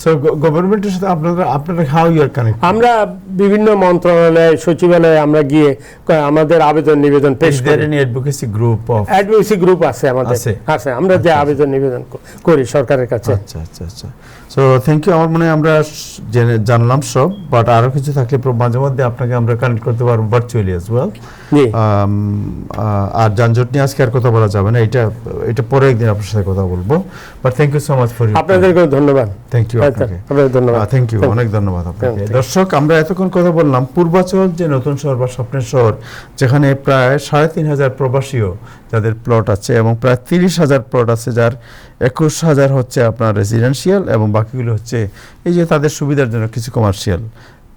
সো গভর্নমেন্টের সাথে আপনারা হাউ ইউ আর কানেক্ট? আমরা বিভিন্ন মন্ত্রণালয়, সচিবালয়ে আমরা গিয়ে আমাদের আবেদন নিবেদন পেশ করি। Advocacy group of advocacy group আছে আমাদের, আছে আমরা যে আবেদন নিবেদন করি সরকারের কাছে। আচ্ছা। So thank you. আমার মনে হয় আমরা জানলাম সব, বাট আরো কিছু থাকলে মাঝে মধ্যে আপনাকে আমরা কানেক্ট করতে পারবো ভার্চুয়ালি অ্যাজ ওয়েল। আর যানজট নিয়ে আজকে আর কথা বলা যাবে না, এটা পরে একদিন আপনার সাথে কথা বলবো। But thank you so much for আপনাদেরকে ধন্যবাদ। থ্যাংক ইউ আপনাকে, থ্যাংক ইউ, অনেক ধন্যবাদ আপনাকে। দর্শক, আমরা এতক্ষণ কথা বললাম পূর্বাচল যে নতুন শহর বা স্বপ্নের শহর, যেখানে প্রায় 3,500 প্রবাসীও যাদের প্লট আছে এবং প্রায় 30,000 প্লট আছে, যার 21,000 হচ্ছে আপনার রেসিডেন্সিয়াল এবং বাকিগুলো হচ্ছে এই যে তাদের সুবিধার জন্য কিছু কমার্শিয়াল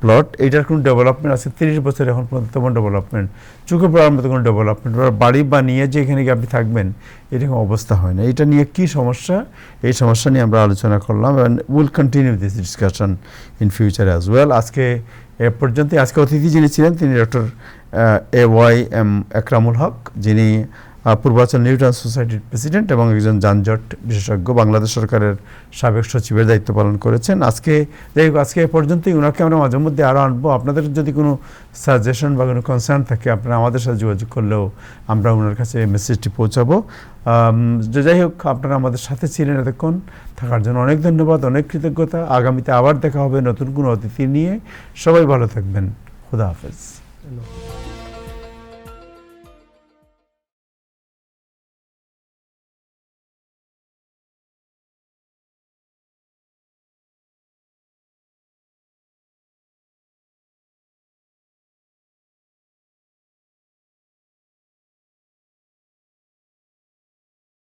প্লট। এইটার কোনো ডেভেলপমেন্ট আছে 30 বছর এখন পর্যন্ত, তেমন ডেভেলপমেন্ট, চোখে পড়ার মতো কোনো ডেভেলপমেন্ট, বাড়ি বানিয়ে যে এখানে গিয়ে আপনি থাকবেন এরকম অবস্থা হয় না। এটা নিয়ে কি সমস্যা, এই সমস্যা নিয়ে আমরা আলোচনা করলাম এবং will continue this discussion in future as well. আজকে এ পর্যন্ত। আজকে অতিথি যিনি ছিলেন তিনি ডক্টর AYM একরামুল হক, যিনি পূর্বাচল নিউটন সোসাইটির প্রেসিডেন্ট এবং একজন যানজট বিশেষজ্ঞ, বাংলাদেশ সরকারের সাবেক সচিবের দায়িত্ব পালন করেছেন। আজকে এ পর্যন্তই। ওনাকে আমরা মাঝে মধ্যে আরও আনবো। আপনাদের যদি কোনো সাজেশন বা কোনো কনসার্ন থাকে, আপনারা আমাদের সাথে যোগাযোগ করলেও আমরা ওনার কাছে মেসেজটি পৌঁছাবো। যাই হোক, আপনারা আমাদের সাথে ছিলেন এতক্ষণ, থাকার জন্য অনেক ধন্যবাদ, অনেক কৃতজ্ঞতা। আগামীতে আবার দেখা হবে নতুন কোনো অতিথি নিয়ে। সবাই ভালো থাকবেন। খুদা হাফেজ।